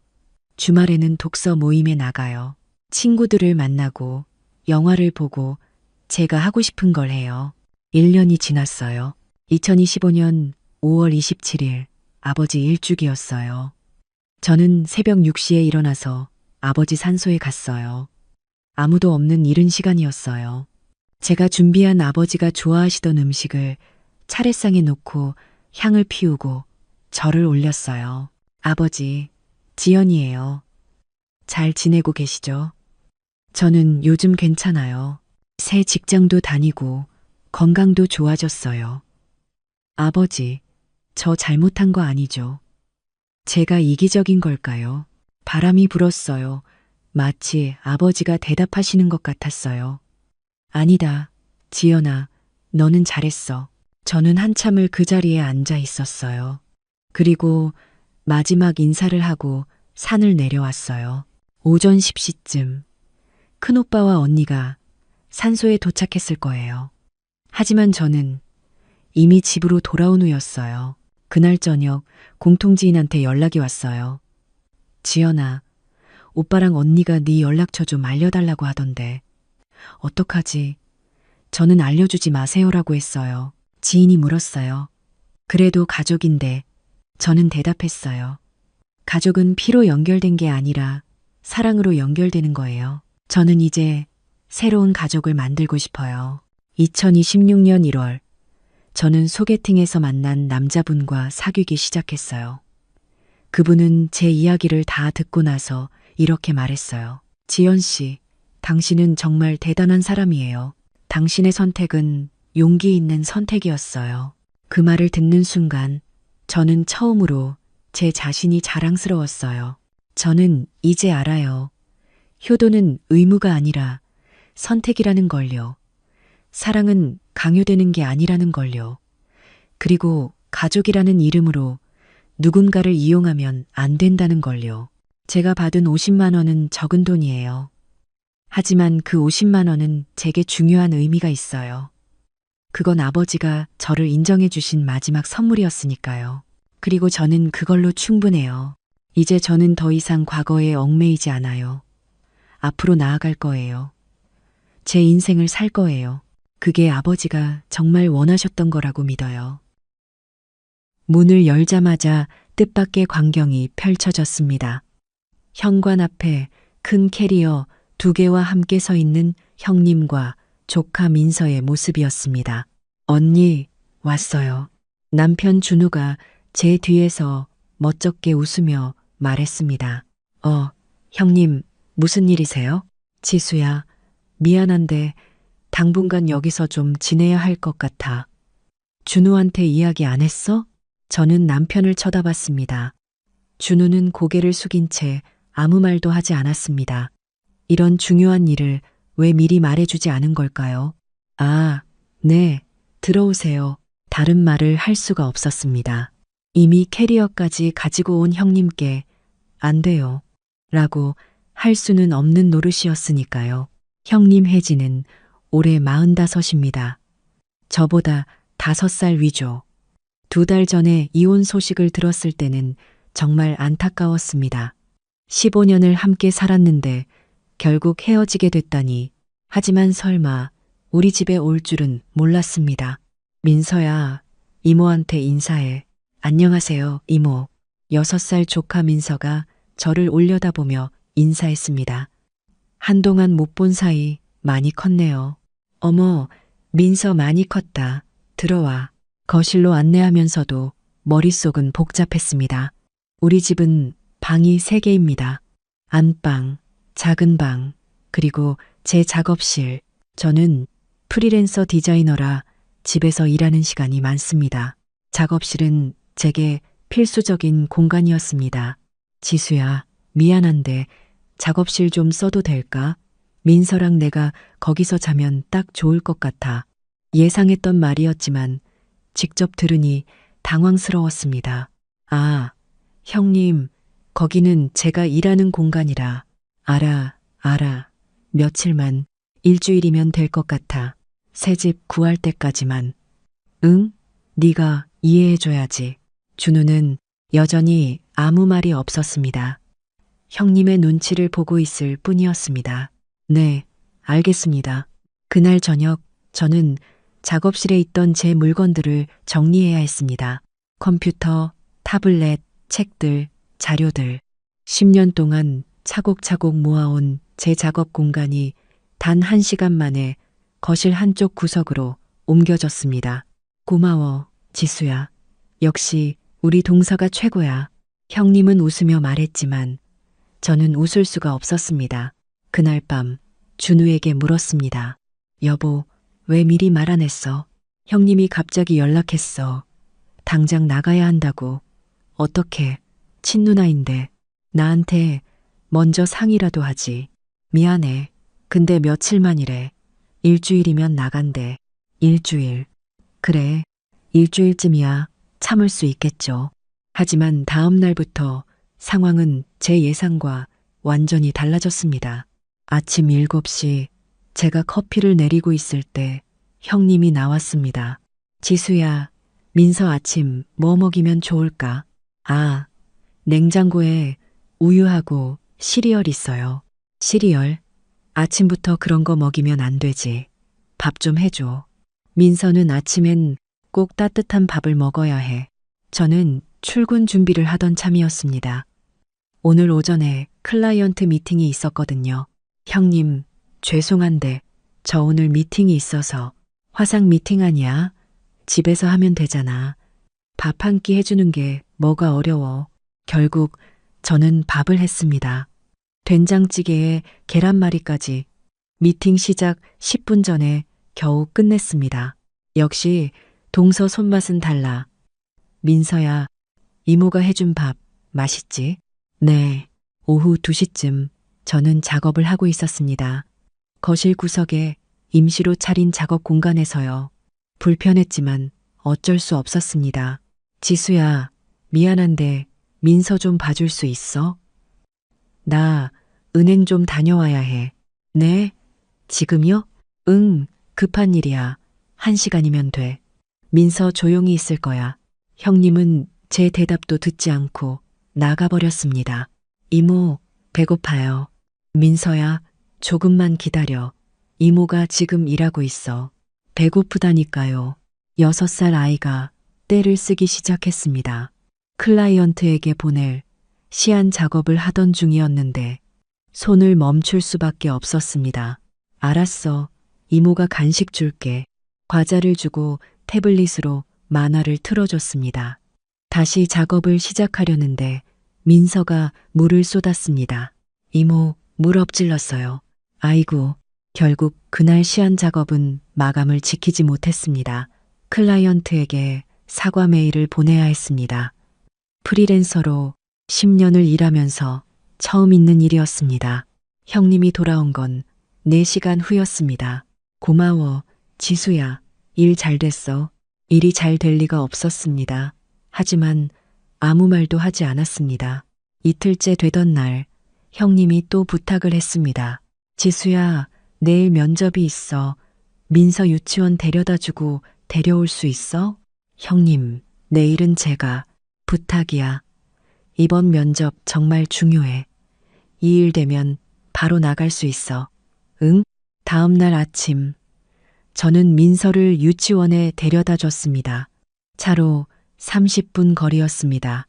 주말에는 독서 모임에 나가요. 친구들을 만나고 영화를 보고 제가 하고 싶은 걸 해요. 1년이 지났어요. 2025년 5월 27일 아버지 일주기였어요. 저는 새벽 6시에 일어나서 아버지 산소에 갔어요. 아무도 없는 이른 시간이었어요. 제가 준비한 아버지가 좋아하시던 음식을 차례상에 놓고 향을 피우고 절을 올렸어요. 아버지, 지연이에요. 잘 지내고 계시죠? 저는 요즘 괜찮아요. 새 직장도 다니고 건강도 좋아졌어요. 아버지, 저 잘못한 거 아니죠? 제가 이기적인 걸까요? 바람이 불었어요. 마치 아버지가 대답하시는 것 같았어요. 아니다, 지연아, 너는 잘했어. 저는 한참을 그 자리에 앉아 있었어요. 그리고 마지막 인사를 하고 산을 내려왔어요. 오전 10시쯤 큰오빠와 언니가 산소에 도착했을 거예요. 하지만 저는 이미 집으로 돌아온 후였어요. 그날 저녁 공통지인한테 연락이 왔어요. 지연아, 오빠랑 언니가 네 연락처 좀 알려달라고 하던데. 어떡하지? 저는 알려주지 마세요라고 했어요. 지인이 물었어요. 그래도 가족인데. 저는 대답했어요. 가족은 피로 연결된 게 아니라 사랑으로 연결되는 거예요. 저는 이제 새로운 가족을 만들고 싶어요. 2026년 1월, 저는 소개팅에서 만난 남자분과 사귀기 시작했어요. 그분은 제 이야기를 다 듣고 나서 이렇게 말했어요. 지연 씨, 당신은 정말 대단한 사람이에요. 당신의 선택은 용기 있는 선택이었어요. 그 말을 듣는 순간 저는 처음으로 제 자신이 자랑스러웠어요. 저는 이제 알아요. 효도는 의무가 아니라 선택이라는 걸요. 사랑은 강요되는 게 아니라는 걸요. 그리고 가족이라는 이름으로 누군가를 이용하면 안 된다는 걸요. 제가 받은 50만 원은 적은 돈이에요. 하지만 그 50만 원은 제게 중요한 의미가 있어요. 그건 아버지가 저를 인정해 주신 마지막 선물이었으니까요. 그리고 저는 그걸로 충분해요. 이제 저는 더 이상 과거에 얽매이지 않아요. 앞으로 나아갈 거예요. 제 인생을 살 거예요. 그게 아버지가 정말 원하셨던 거라고 믿어요. 문을 열자마자 뜻밖의 광경이 펼쳐졌습니다. 현관 앞에 큰 캐리어 2개와 함께 서 있는 형님과 조카 민서의 모습이었습니다. 언니, 왔어요. 남편 준우가 제 뒤에서 멋쩍게 웃으며 말했습니다. 형님, 무슨 일이세요? 지수야, 미안한데 당분간 여기서 좀 지내야 할 것 같아. 준우한테 이야기 안 했어? 저는 남편을 쳐다봤습니다. 준우는 고개를 숙인 채 아무 말도 하지 않았습니다. 이런 중요한 일을 왜 미리 말해주지 않은 걸까요? 아, 네, 들어오세요. 다른 말을 할 수가 없었습니다. 이미 캐리어까지 가지고 온 형님께 안 돼요. 라고 할 수는 없는 노릇이었으니까요. 형님 혜진은 올해 45입니다. 저보다 5살 위죠. 2달 전에 이혼 소식을 들었을 때는 정말 안타까웠습니다. 15년을 함께 살았는데 결국 헤어지게 됐다니. 하지만 설마 우리 집에 올 줄은 몰랐습니다. 민서야, 이모한테 인사해. 안녕하세요, 이모. 6살 조카 민서가 저를 올려다보며 인사했습니다. 한동안 못 본 사이 많이 컸네요. 어머, 민서 많이 컸다. 들어와. 거실로 안내하면서도 머릿속은 복잡했습니다. 우리 집은 방이 3개입니다. 안방, 작은 방, 그리고 제 작업실. 저는 프리랜서 디자이너라 집에서 일하는 시간이 많습니다. 작업실은 제게 필수적인 공간이었습니다. 지수야, 미안한데 작업실 좀 써도 될까? 민서랑 내가 거기서 자면 딱 좋을 것 같아. 예상했던 말이었지만 직접 들으니 당황스러웠습니다. 아, 형님, 거기는 제가 일하는 공간이라. 알아. 며칠만, 일주일이면 될 것 같아. 새 집 구할 때까지만. 응? 네가 이해해줘야지. 준우는 여전히 아무 말이 없었습니다. 형님의 눈치를 보고 있을 뿐이었습니다. 네, 알겠습니다. 그날 저녁 저는 작업실에 있던 제 물건들을 정리해야 했습니다. 컴퓨터, 타블렛, 책들, 자료들. 10년 동안 차곡차곡 모아온 제 작업 공간이 단 1시간 만에 거실 한쪽 구석으로 옮겨졌습니다. 고마워, 지수야. 역시 우리 동서가 최고야. 형님은 웃으며 말했지만 저는 웃을 수가 없었습니다. 그날 밤 준우에게 물었습니다. 여보, 왜 미리 말 안 했어? 형님이 갑자기 연락했어. 당장 나가야 한다고. 어떻게? 친누나인데. 나한테 먼저 상의라도 하지. 미안해. 근데 며칠만이래. 일주일이면 나간대. 일주일. 그래. 일주일쯤이야. 참을 수 있겠죠. 하지만 다음 날부터 상황은 제 예상과 완전히 달라졌습니다. 아침 7시 제가 커피를 내리고 있을 때 형님이 나왔습니다. 지수야, 민서 아침 뭐 먹이면 좋을까? 아, 냉장고에 우유하고 시리얼 있어요. 시리얼? 아침부터 그런 거 먹이면 안 되지. 밥 좀 해줘. 민서는 아침엔 꼭 따뜻한 밥을 먹어야 해. 저는 출근 준비를 하던 참이었습니다. 오늘 오전에 클라이언트 미팅이 있었거든요. 형님, 죄송한데 저 오늘 미팅이 있어서. 화상 미팅 아니야? 집에서 하면 되잖아. 밥 한 끼 해주는 게 뭐가 어려워. 결국 저는 밥을 했습니다. 된장찌개에 계란말이까지. 미팅 시작 10분 전에 겨우 끝냈습니다. 역시 동서 손맛은 달라. 민서야, 이모가 해준 밥 맛있지? 네. 오후 2시쯤 저는 작업을 하고 있었습니다. 거실 구석에 임시로 차린 작업 공간에서요. 불편했지만 어쩔 수 없었습니다. 지수야, 미안한데 민서 좀 봐줄 수 있어? 나 은행 좀 다녀와야 해. 네? 지금요? 응, 급한 일이야. 1시간이면 돼. 민서 조용히 있을 거야. 형님은 제 대답도 듣지 않고 나가버렸습니다. 이모, 배고파요. 민서야, 조금만 기다려. 이모가 지금 일하고 있어. 배고프다니까요. 6살 아이가 떼를 쓰기 시작했습니다. 클라이언트에게 보낼 시안 작업을 하던 중이었는데 손을 멈출 수밖에 없었습니다. 알았어. 이모가 간식 줄게. 과자를 주고 태블릿으로 만화를 틀어줬습니다. 다시 작업을 시작하려는데 민서가 물을 쏟았습니다. 이모, 물 엎질렀어요. 아이고, 결국 그날 시안 작업은 마감을 지키지 못했습니다. 클라이언트에게 사과 메일을 보내야 했습니다. 프리랜서로 10년을 일하면서 처음 있는 일이었습니다. 형님이 돌아온 건 4시간 후였습니다. 고마워, 지수야. 일 잘 됐어. 일이 잘 될 리가 없었습니다. 하지만 아무 말도 하지 않았습니다. 이틀째 되던 날, 형님이 또 부탁을 했습니다. 지수야, 내일 면접이 있어. 민서 유치원 데려다 주고 데려올 수 있어? 형님, 내일은 제가. 부탁이야. 이번 면접 정말 중요해. 이 일 되면 바로 나갈 수 있어. 응? 다음 날 아침, 저는 민서를 유치원에 데려다 줬습니다. 차로 30분 거리였습니다.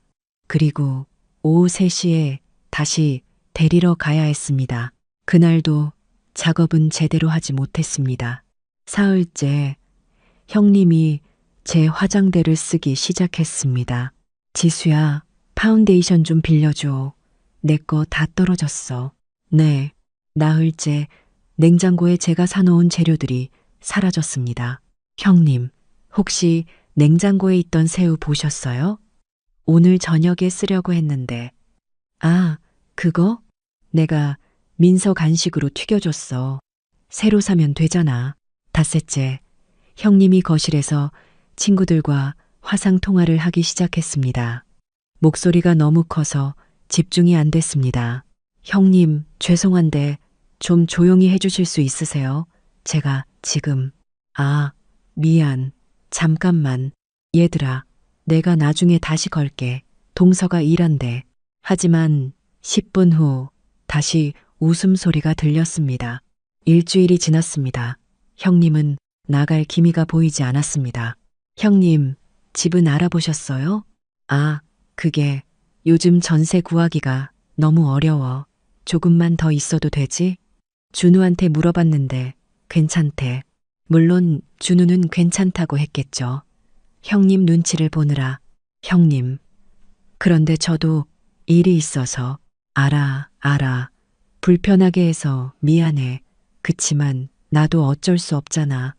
그리고 오후 3시에 다시 데리러 가야 했습니다. 그날도 작업은 제대로 하지 못했습니다. 사흘째, 형님이 제 화장대를 쓰기 시작했습니다. 지수야, 파운데이션 좀 빌려줘. 내 거 다 떨어졌어. 네, 나흘째 냉장고에 제가 사놓은 재료들이 사라졌습니다. 형님, 혹시 냉장고에 있던 새우 보셨어요? 오늘 저녁에 쓰려고 했는데. 아, 그거? 내가 민서 간식으로 튀겨줬어. 새로 사면 되잖아. 닷새째, 형님이 거실에서 친구들과 화상 통화를 하기 시작했습니다. 목소리가 너무 커서 집중이 안 됐습니다. 형님, 죄송한데 좀 조용히 해주실 수 있으세요? 제가 지금. 아, 미안. 잠깐만. 얘들아, 내가 나중에 다시 걸게. 동서가 일한대. 하지만 10분 후 다시 웃음소리가 들렸습니다. 일주일이 지났습니다. 형님은 나갈 기미가 보이지 않았습니다. 형님, 집은 알아보셨어요? 아, 그게 요즘 전세 구하기가 너무 어려워. 조금만 더 있어도 되지? 준우한테 물어봤는데 괜찮대. 물론 준우는 괜찮다고 했겠죠. 형님 눈치를 보느라. 형님. 그런데 저도 일이 있어서. 알아. 불편하게 해서 미안해. 그치만 나도 어쩔 수 없잖아.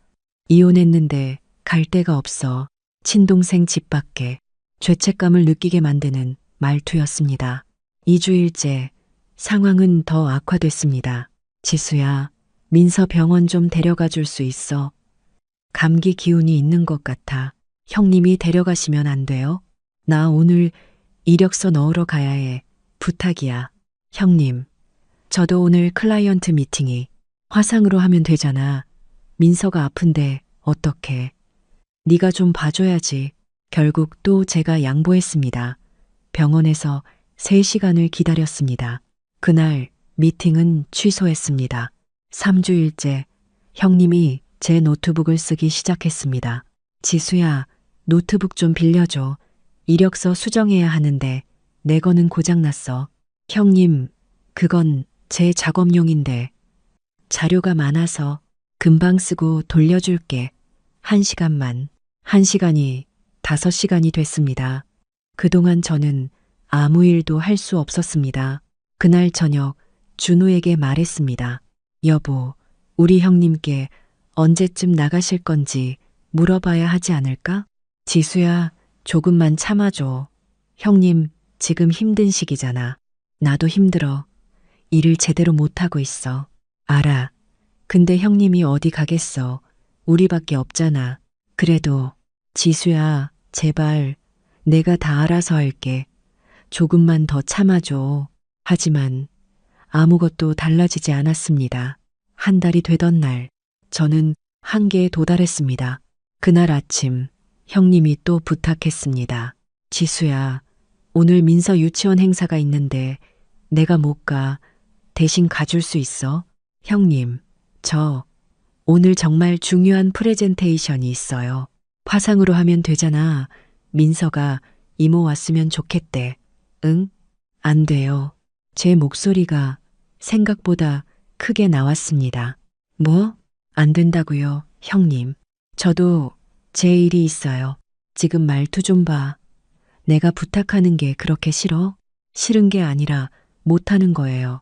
이혼했는데 갈 데가 없어. 친동생 집 밖에. 죄책감을 느끼게 만드는 말투였습니다. 2주일째 상황은 더 악화됐습니다. 지수야, 민서 병원 좀 데려가 줄 수 있어. 감기 기운이 있는 것 같아. 형님이 데려가시면 안 돼요? 나 오늘 이력서 넣으러 가야 해. 부탁이야. 형님, 저도 오늘 클라이언트 미팅이. 화상으로 하면 되잖아. 민서가 아픈데 어떡해. 네가 좀 봐줘야지. 결국 또 제가 양보했습니다. 병원에서 3시간을 기다렸습니다. 그날 미팅은 취소했습니다. 3주일째 형님이 제 노트북을 쓰기 시작했습니다. 지수야, 노트북 좀 빌려줘. 이력서 수정해야 하는데 내 거는 고장났어. 형님, 그건 제 작업용인데 자료가 많아서 금방 쓰고 돌려줄게. 1시간만. 1시간이 5시간이 됐습니다. 그동안 저는 아무 일도 할 수 없었습니다. 그날 저녁 준우에게 말했습니다. 여보, 우리 형님께 언제쯤 나가실 건지 물어봐야 하지 않을까? 지수야, 조금만 참아줘. 형님, 지금 힘든 시기잖아. 나도 힘들어. 일을 제대로 못하고 있어. 알아. 근데 형님이 어디 가겠어. 우리밖에 없잖아. 그래도 지수야, 제발 내가 다 알아서 할게. 조금만 더 참아줘. 하지만 아무것도 달라지지 않았습니다. 한 달이 되던 날, 저는 한계에 도달했습니다. 그날 아침, 형님이 또 부탁했습니다. 지수야, 오늘 민서 유치원 행사가 있는데 내가 못 가. 대신 가줄 수 있어? 형님, 저 오늘 정말 중요한 프레젠테이션이 있어요. 화상으로 하면 되잖아. 민서가 이모 왔으면 좋겠대. 응? 안 돼요. 제 목소리가 생각보다 크게 나왔습니다. 뭐? 안 된다고요, 형님. 저도 제 일이 있어요. 지금 말투 좀 봐. 내가 부탁하는 게 그렇게 싫어? 싫은 게 아니라 못하는 거예요.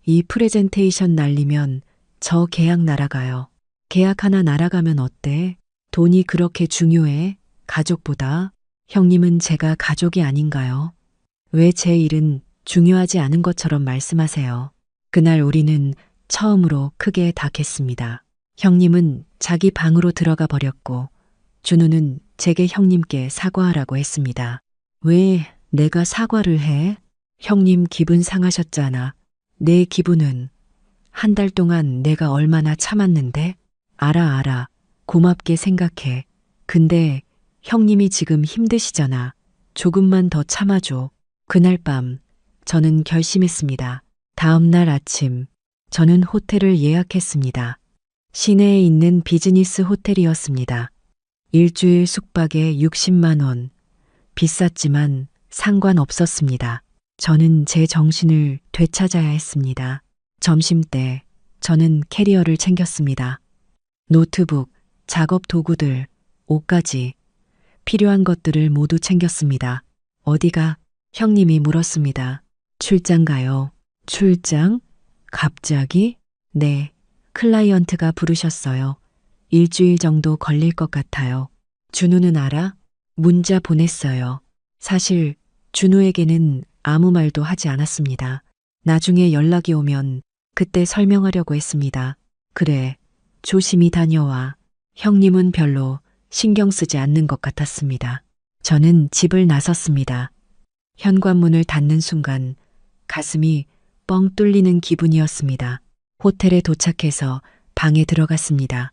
이 프레젠테이션 날리면 저 계약 날아가요. 계약 하나 날아가면 어때? 돈이 그렇게 중요해? 가족보다? 형님은 제가 가족이 아닌가요? 왜 제 일은 중요하지 않은 것처럼 말씀하세요? 그날 우리는 처음으로 크게 닭했습니다. 형님은 자기 방으로 들어가 버렸고 준우는 제게 형님께 사과하라고 했습니다. 왜 내가 사과를 해? 형님 기분 상하셨잖아. 내 기분은 한 달 동안 내가 얼마나 참았는데? 알아. 고맙게 생각해. 근데 형님이 지금 힘드시잖아. 조금만 더 참아줘. 그날 밤 저는 결심했습니다. 다음 날 아침 저는 호텔을 예약했습니다. 시내에 있는 비즈니스 호텔이었습니다. 일주일 숙박에 60만 원. 비쌌지만 상관없었습니다. 저는 제 정신을 되찾아야 했습니다. 점심때 저는 캐리어를 챙겼습니다. 노트북, 작업 도구들, 옷까지 필요한 것들을 모두 챙겼습니다. 어디가? 형님이 물었습니다. 출장 가요. 출장? 갑자기? 네, 클라이언트가 부르셨어요. 일주일 정도 걸릴 것 같아요. 준우는 알아? 문자 보냈어요. 사실 준우에게는 아무 말도 하지 않았습니다. 나중에 연락이 오면 그때 설명하려고 했습니다. 그래, 조심히 다녀와. 형님은 별로 신경 쓰지 않는 것 같았습니다. 저는 집을 나섰습니다. 현관문을 닫는 순간 가슴이 뻥 뚫리는 기분이었습니다. 호텔에 도착해서 방에 들어갔습니다.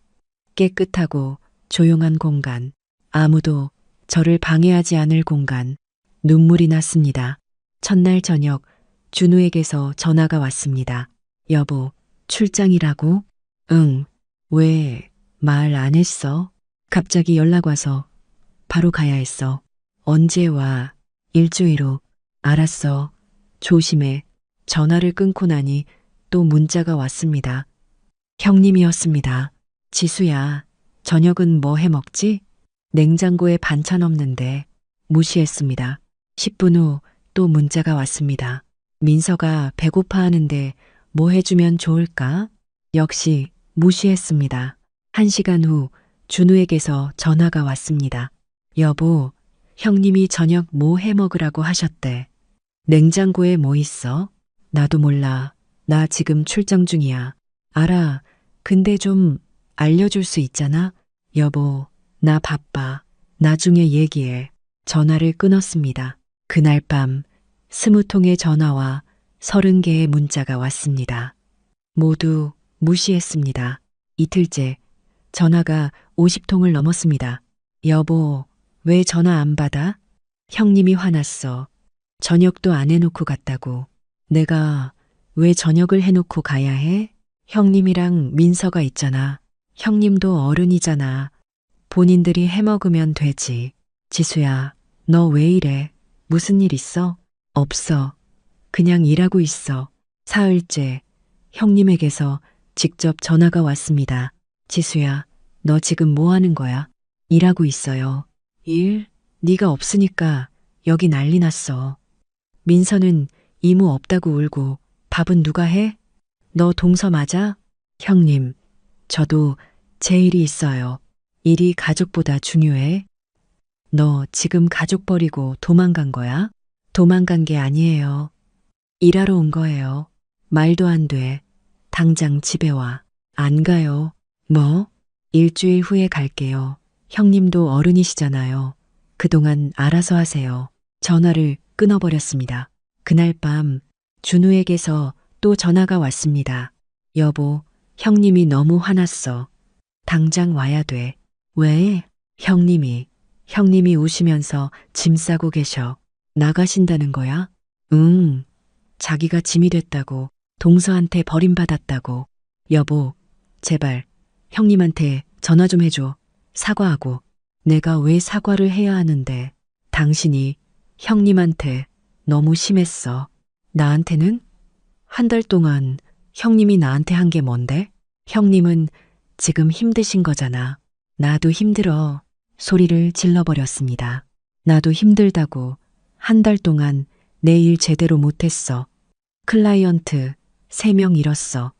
깨끗하고 조용한 공간, 아무도 저를 방해하지 않을 공간, 눈물이 났습니다. 첫날 저녁 준우에게서 전화가 왔습니다. 여보, 출장이라고? 응. 왜 말 안 했어? 갑자기 연락 와서 바로 가야 했어. 언제 와? 일주일 후. 알았어. 조심해. 전화를 끊고 나니 또 문자가 왔습니다. 형님이었습니다. 지수야, 저녁은 뭐 해 먹지? 냉장고에 반찬 없는데. 무시했습니다. 10분 후 또 문자가 왔습니다. 민서가 배고파 하는데 뭐 해주면 좋을까? 역시 무시했습니다. 1시간 후 준우에게서 전화가 왔습니다. 여보, 형님이 저녁 뭐 해 먹으라고 하셨대. 냉장고에 뭐 있어? 나도 몰라. 나 지금 출장 중이야. 알아. 근데 좀 알려줄 수 있잖아? 여보, 나 바빠. 나중에 얘기해. 전화를 끊었습니다. 그날 밤 20통의 전화와 30개의 문자가 왔습니다. 모두 무시했습니다. 이틀째 전화가 50통을 넘었습니다. 여보, 왜 전화 안 받아? 형님이 화났어. 저녁도 안 해놓고 갔다고. 내가 왜 저녁을 해놓고 가야 해? 형님이랑 민서가 있잖아. 형님도 어른이잖아. 본인들이 해먹으면 되지. 지수야, 너 왜 이래? 무슨 일 있어? 없어. 그냥 일하고 있어. 사흘째 형님에게서 직접 전화가 왔습니다. 지수야, 너 지금 뭐 하는 거야? 일하고 있어요. 일? 네가 없으니까 여기 난리 났어. 민서는 이모 없다고 울고 밥은 누가 해? 너 동서 맞아? 형님, 저도 제 일이 있어요. 일이 가족보다 중요해? 너 지금 가족 버리고 도망간 거야? 도망간 게 아니에요. 일하러 온 거예요. 말도 안 돼. 당장 집에 와. 안 가요. 뭐? 일주일 후에 갈게요. 형님도 어른이시잖아요. 그동안 알아서 하세요. 전화를 끊어버렸습니다. 그날 밤 준우에게서 또 전화가 왔습니다. 여보, 형님이 너무 화났어. 당장 와야 돼. 왜? 형님이 우시면서 짐 싸고 계셔. 나가신다는 거야? 응. 자기가 짐이 됐다고. 동서한테 버림받았다고. 여보, 제발 형님한테 전화 좀 해줘. 사과하고. 내가 왜 사과를 해야 하는데. 당신이 형님한테 너무 심했어. 나한테는? 한 달 동안 형님이 나한테 한 게 뭔데? 형님은 지금 힘드신 거잖아. 나도 힘들어. 소리를 질러버렸습니다. 나도 힘들다고. 한 달 동안 내 일 제대로 못했어. 클라이언트 3명 잃었어.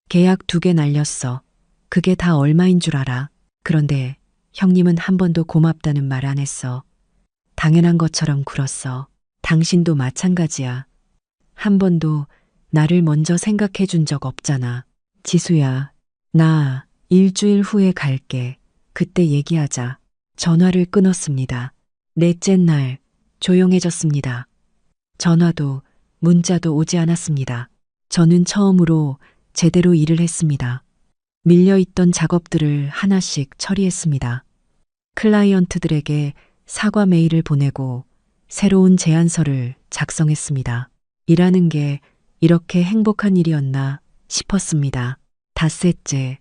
계약 2개 날렸어. 그게 다 얼마인 줄 알아? 그런데 형님은 한 번도 고맙다는 말 안 했어. 당연한 것처럼 굴었어. 당신도 마찬가지야. 한 번도 나를 먼저 생각해 준 적 없잖아. 지수야, 나 일주일 후에 갈게. 그때 얘기하자. 전화를 끊었습니다. 넷째 날, 조용해졌습니다. 전화도 문자도 오지 않았습니다. 저는 처음으로 제대로 일을 했습니다. 밀려있던 작업들을 하나씩 처리했습니다. 클라이언트들에게 사과 메일을 보내고 새로운 제안서를 작성했습니다. 일하는 게 이렇게 행복한 일이었나 싶었습니다. 닷새째,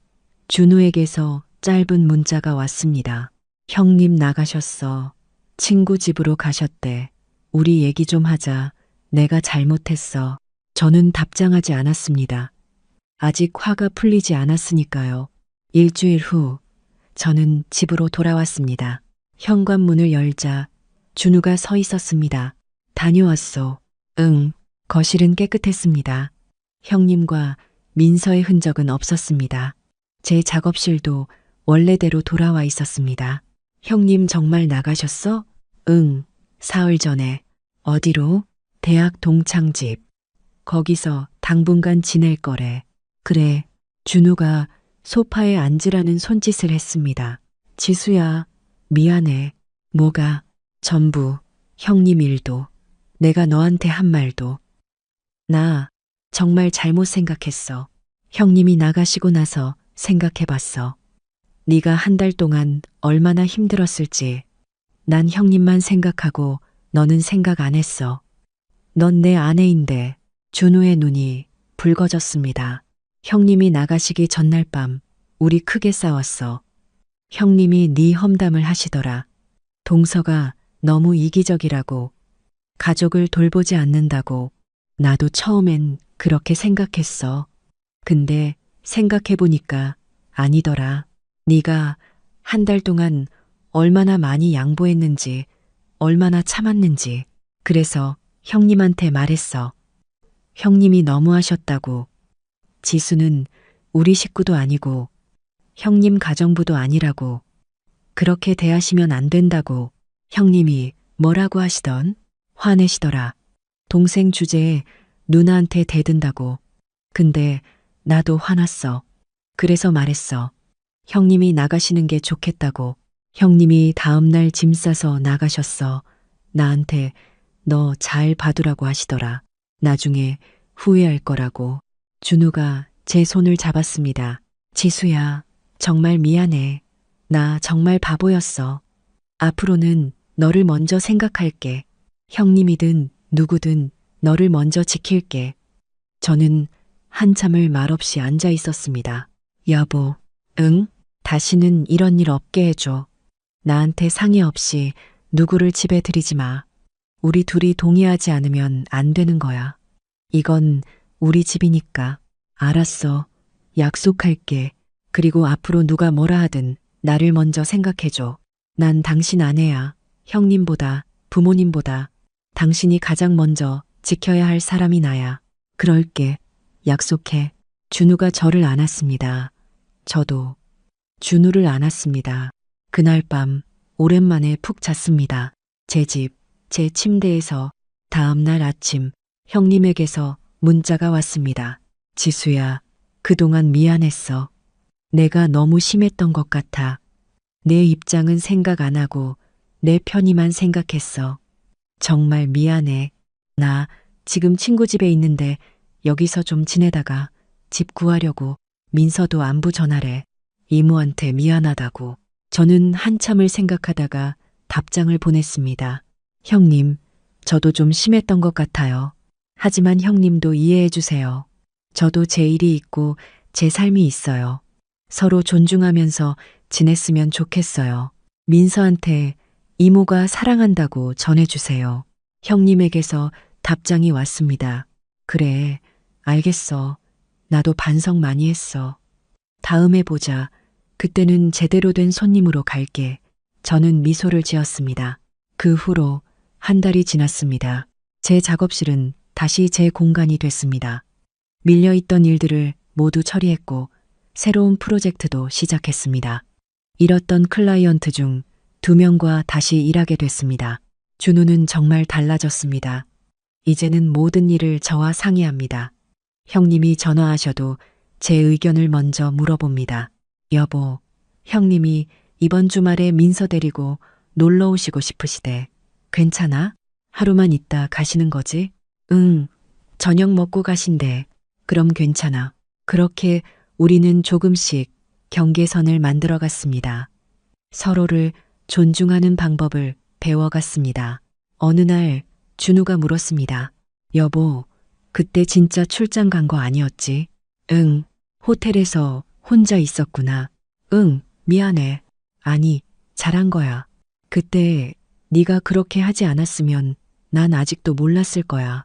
준우에게서 짧은 문자가 왔습니다. 형님 나가셨어. 친구 집으로 가셨대. 우리 얘기 좀 하자. 내가 잘못했어. 저는 답장하지 않았습니다. 아직 화가 풀리지 않았으니까요. 일주일 후, 저는 집으로 돌아왔습니다. 현관문을 열자 준우가 서 있었습니다. 다녀왔소. 응. 거실은 깨끗했습니다. 형님과 민서의 흔적은 없었습니다. 제 작업실도 원래대로 돌아와 있었습니다. 형님 정말 나가셨어? 응. 사흘 전에. 어디로? 대학 동창집. 거기서 당분간 지낼 거래. 그래. 준우가 소파에 앉으라는 손짓을 했습니다. 지수야, 미안해. 뭐가? 전부. 형님 일도. 내가 너한테 한 말도. 나 정말 잘못 생각했어. 형님이 나가시고 나서 생각해봤어. 네가 한 달 동안 얼마나 힘들었을지. 난 형님만 생각하고 너는 생각 안 했어. 넌 내 아내인데. 준우의 눈이 붉어졌습니다. 형님이 나가시기 전날 밤 우리 크게 싸웠어. 형님이 네 험담을 하시더라. 동서가 너무 이기적이라고, 가족을 돌보지 않는다고. 나도 처음엔 그렇게 생각했어. 근데 생각해보니까 아니더라. 네가 한 달 동안 얼마나 많이 양보했는지, 얼마나 참았는지. 그래서 형님한테 말했어. 형님이 너무하셨다고. 지수는 우리 식구도 아니고 형님 가정부도 아니라고. 그렇게 대하시면 안 된다고. 형님이 뭐라고 하시던? 화내시더라. 동생 주제에 누나한테 대든다고. 근데 나도 화났어. 그래서 말했어. 형님이 나가시는 게 좋겠다고. 형님이 다음날 짐 싸서 나가셨어. 나한테 너 잘 봐두라고 하시더라. 나중에 후회할 거라고. 준우가 제 손을 잡았습니다. 지수야, 정말 미안해. 나 정말 바보였어. 앞으로는 너를 먼저 생각할게. 형님이든 누구든 너를 먼저 지킬게. 저는 한참을 말없이 앉아 있었습니다. 여보, 응? 다시는 이런 일 없게 해줘. 나한테 상의 없이 누구를 집에 들이지 마. 우리 둘이 동의하지 않으면 안 되는 거야. 이건 우리 집이니까. 알았어. 약속할게. 그리고 앞으로 누가 뭐라 하든 나를 먼저 생각해줘. 난 당신 아내야. 형님보다, 부모님보다 당신이 가장 먼저 지켜야 할 사람이 나야. 그럴게. 약속해. 준우가 저를 안았습니다. 저도 준우를 안았습니다. 그날 밤 오랜만에 푹 잤습니다. 제 집, 제 침대에서 다음 날 아침 형님에게서 문자가 왔습니다. 지수야, 그동안 미안했어. 내가 너무 심했던 것 같아. 내 입장은 생각 안 하고 내 편의만 생각했어. 정말 미안해. 나 지금 친구 집에 있는데 여기서 좀 지내다가 집 구하려고. 민서도 안부 전하래. 이모한테 미안하다고. 저는 한참을 생각하다가 답장을 보냈습니다. 형님, 저도 좀 심했던 것 같아요. 하지만 형님도 이해해 주세요. 저도 제 일이 있고 제 삶이 있어요. 서로 존중하면서 지냈으면 좋겠어요. 민서한테 이모가 사랑한다고 전해주세요. 형님에게서 답장이 왔습니다. 그래, 알겠어. 나도 반성 많이 했어. 다음에 보자. 그때는 제대로 된 손님으로 갈게. 저는 미소를 지었습니다. 그 후로 한 달이 지났습니다. 제 작업실은 다시 제 공간이 됐습니다. 밀려있던 일들을 모두 처리했고 새로운 프로젝트도 시작했습니다. 잃었던 클라이언트 중 2명과 다시 일하게 됐습니다. 준우는 정말 달라졌습니다. 이제는 모든 일을 저와 상의합니다. 형님이 전화하셔도 제 의견을 먼저 물어봅니다. 여보, 형님이 이번 주말에 민서 데리고 놀러 오시고 싶으시대. 괜찮아? 하루만 있다 가시는 거지? 응, 저녁 먹고 가신대. 그럼 괜찮아. 그렇게 우리는 조금씩 경계선을 만들어 갔습니다. 서로를 존중하는 방법을 배워갔습니다. 어느 날 준우가 물었습니다. 여보, 그때 진짜 출장 간 거 아니었지? 응, 호텔에서 혼자 있었구나. 응, 미안해. 아니, 잘한 거야. 그때 네가 그렇게 하지 않았으면 난 아직도 몰랐을 거야.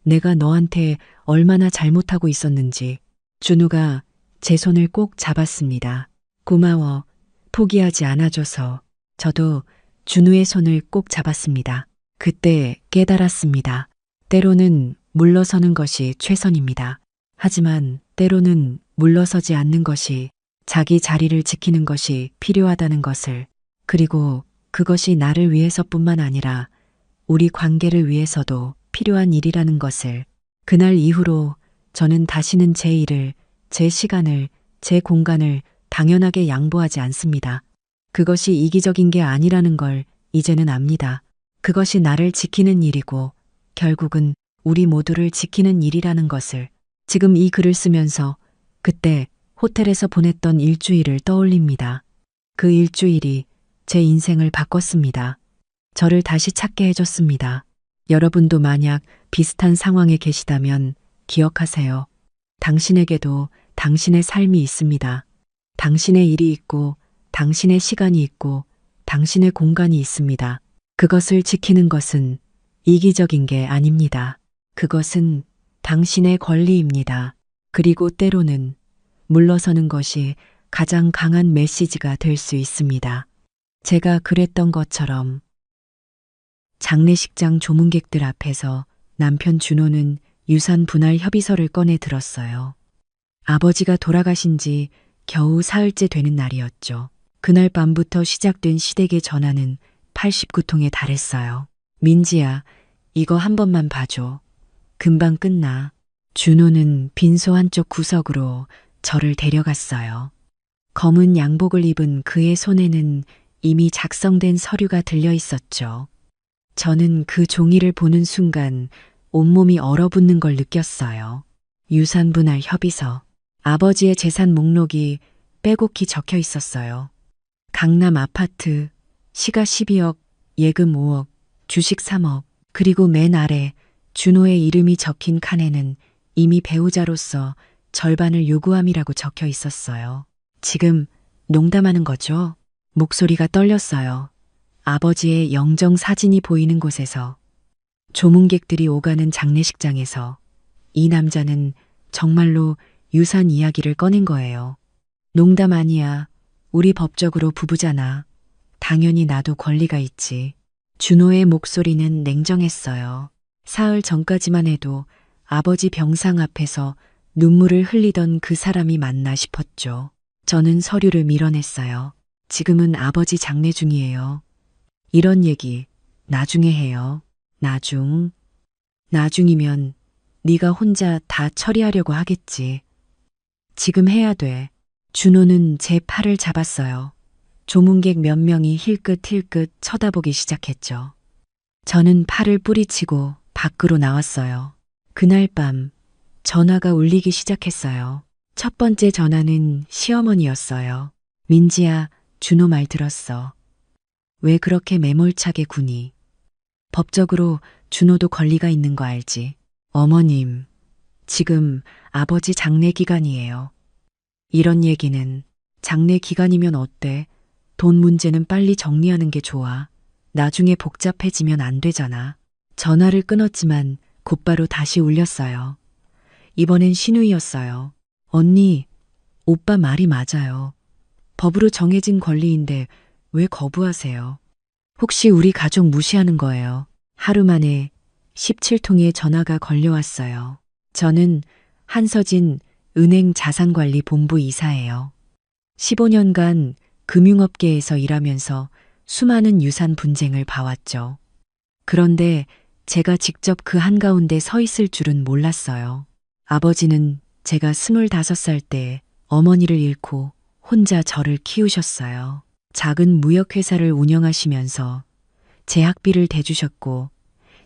내가 너한테 얼마나 잘못하고 있었는지. 준우가 제 손을 꼭 잡았습니다. 고마워. 포기하지 않아줘서. 저도 준우의 손을 꼭 잡았습니다. 그때 깨달았습니다. 때로는 물러서는 것이 최선입니다. 하지만 때로는 물러서지 않는 것이 자기 자리를 지키는 것이 필요하다는 것을, 그리고 그것이 나를 위해서뿐만 아니라 우리 관계를 위해서도 필요한 일이라는 것을. 그날 이후로 저는 다시는 제 일을, 제 시간을, 제 공간을 당연하게 양보하지 않습니다. 그것이 이기적인 게 아니라는 걸 이제는 압니다. 그것이 나를 지키는 일이고 결국은 우리 모두를 지키는 일이라는 것을. 지금 이 글을 쓰면서 그때 호텔에서 보냈던 일주일을 떠올립니다. 그 일주일이 제 인생을 바꿨습니다. 저를 다시 찾게 해줬습니다. 여러분도 만약 비슷한 상황에 계시다면 기억하세요. 당신에게도 당신의 삶이 있습니다. 당신의 일이 있고, 당신의 시간이 있고, 당신의 공간이 있습니다. 그것을 지키는 것은 이기적인 게 아닙니다. 그것은 당신의 권리입니다. 그리고 때로는 물러서는 것이 가장 강한 메시지가 될 수 있습니다. 제가 그랬던 것처럼 장례식장 조문객들 앞에서 남편 준호는 유산 분할 협의서를 꺼내 들었어요. 아버지가 돌아가신 지 겨우 사흘째 되는 날이었죠. 그날 밤부터 시작된 시댁의 전화는 89통에 달했어요. 민지야, 이거 한 번만 봐줘. 금방 끝나. 준호는 빈소 한쪽 구석으로 저를 데려갔어요. 검은 양복을 입은 그의 손에는 이미 작성된 서류가 들려 있었죠. 저는 그 종이를 보는 순간 온몸이 얼어붙는 걸 느꼈어요. 유산분할 협의서. 아버지의 재산 목록이 빼곡히 적혀 있었어요. 강남 아파트, 시가 12억, 예금 5억, 주식 3억, 그리고 맨 아래 준호의 이름이 적힌 칸에는 이미 배우자로서 절반을 요구함이라고 적혀 있었어요. 지금 농담하는 거죠? 목소리가 떨렸어요. 아버지의 영정 사진이 보이는 곳에서, 조문객들이 오가는 장례식장에서 이 남자는 정말로 유산 이야기를 꺼낸 거예요. 농담 아니야. 우리 법적으로 부부잖아. 당연히 나도 권리가 있지. 준호의 목소리는 냉정했어요. 사흘 전까지만 해도 아버지 병상 앞에서 눈물을 흘리던 그 사람이 맞나 싶었죠. 저는 서류를 밀어냈어요. 지금은 아버지 장례 중이에요. 이런 얘기 나중에 해요. 나중이면 네가 혼자 다 처리하려고 하겠지. 지금 해야 돼. 준호는 제 팔을 잡았어요. 조문객 몇 명이 힐끗힐끗 쳐다보기 시작했죠. 저는 팔을 뿌리치고 밖으로 나왔어요. 그날 밤 전화가 울리기 시작했어요. 첫 번째 전화는 시어머니였어요. 민지야, 준호 말 들었어. 왜 그렇게 매몰차게 구니? 법적으로 준호도 권리가 있는 거 알지? 어머님, 지금 아버지 장례 기간이에요. 이런 얘기는. 장례 기간이면 어때? 돈 문제는 빨리 정리하는 게 좋아. 나중에 복잡해지면 안 되잖아. 전화를 끊었지만 곧바로 다시 울렸어요. 이번엔 신우이였어요. 언니, 오빠 말이 맞아요. 법으로 정해진 권리인데 왜 거부하세요? 혹시 우리 가족 무시하는 거예요? 하루 만에 17통의 전화가 걸려왔어요. 저는 한서진 은행 자산관리 본부 이사예요. 15년간 금융업계에서 일하면서 수많은 유산 분쟁을 봐왔죠. 그런데 제가 직접 그 한가운데 서 있을 줄은 몰랐어요. 아버지는 제가 25살 때 어머니를 잃고 혼자 저를 키우셨어요. 작은 무역회사를 운영하시면서 제 학비를 대주셨고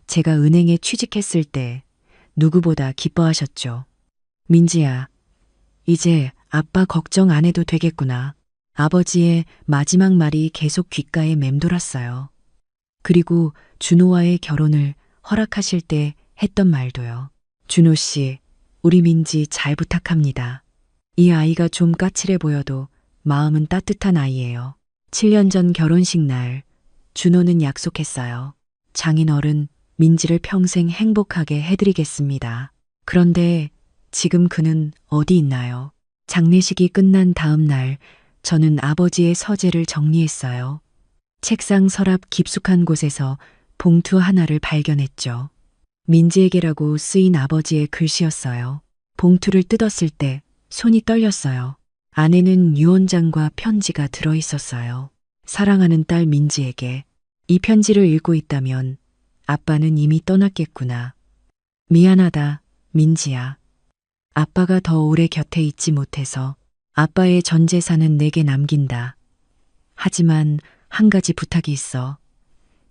제가 은행에 취직했을 때 누구보다 기뻐하셨죠. 민지야, 이제 아빠 걱정 안 해도 되겠구나. 아버지의 마지막 말이 계속 귓가에 맴돌았어요. 그리고 준호와의 결혼을 허락하실 때 했던 말도요. 준호 씨, 우리 민지 잘 부탁합니다. 이 아이가 좀 까칠해 보여도 마음은 따뜻한 아이예요. 7년 전 결혼식 날 준호는 약속했어요. 장인어른 민지를 평생 행복하게 해드리겠습니다. 그런데 지금 그는 어디 있나요? 장례식이 끝난 다음 날 저는 아버지의 서재를 정리했어요. 책상 서랍 깊숙한 곳에서 봉투 하나를 발견했죠. 민지에게라고 쓰인 아버지의 글씨였어요. 봉투를 뜯었을 때 손이 떨렸어요. 안에는 유언장과 편지가 들어 있었어요. 사랑하는 딸 민지에게. 이 편지를 읽고 있다면 아빠는 이미 떠났겠구나. 미안하다, 민지야. 아빠가 더 오래 곁에 있지 못해서 아빠의 전 재산은 내게 남긴다. 하지만 한 가지 부탁이 있어.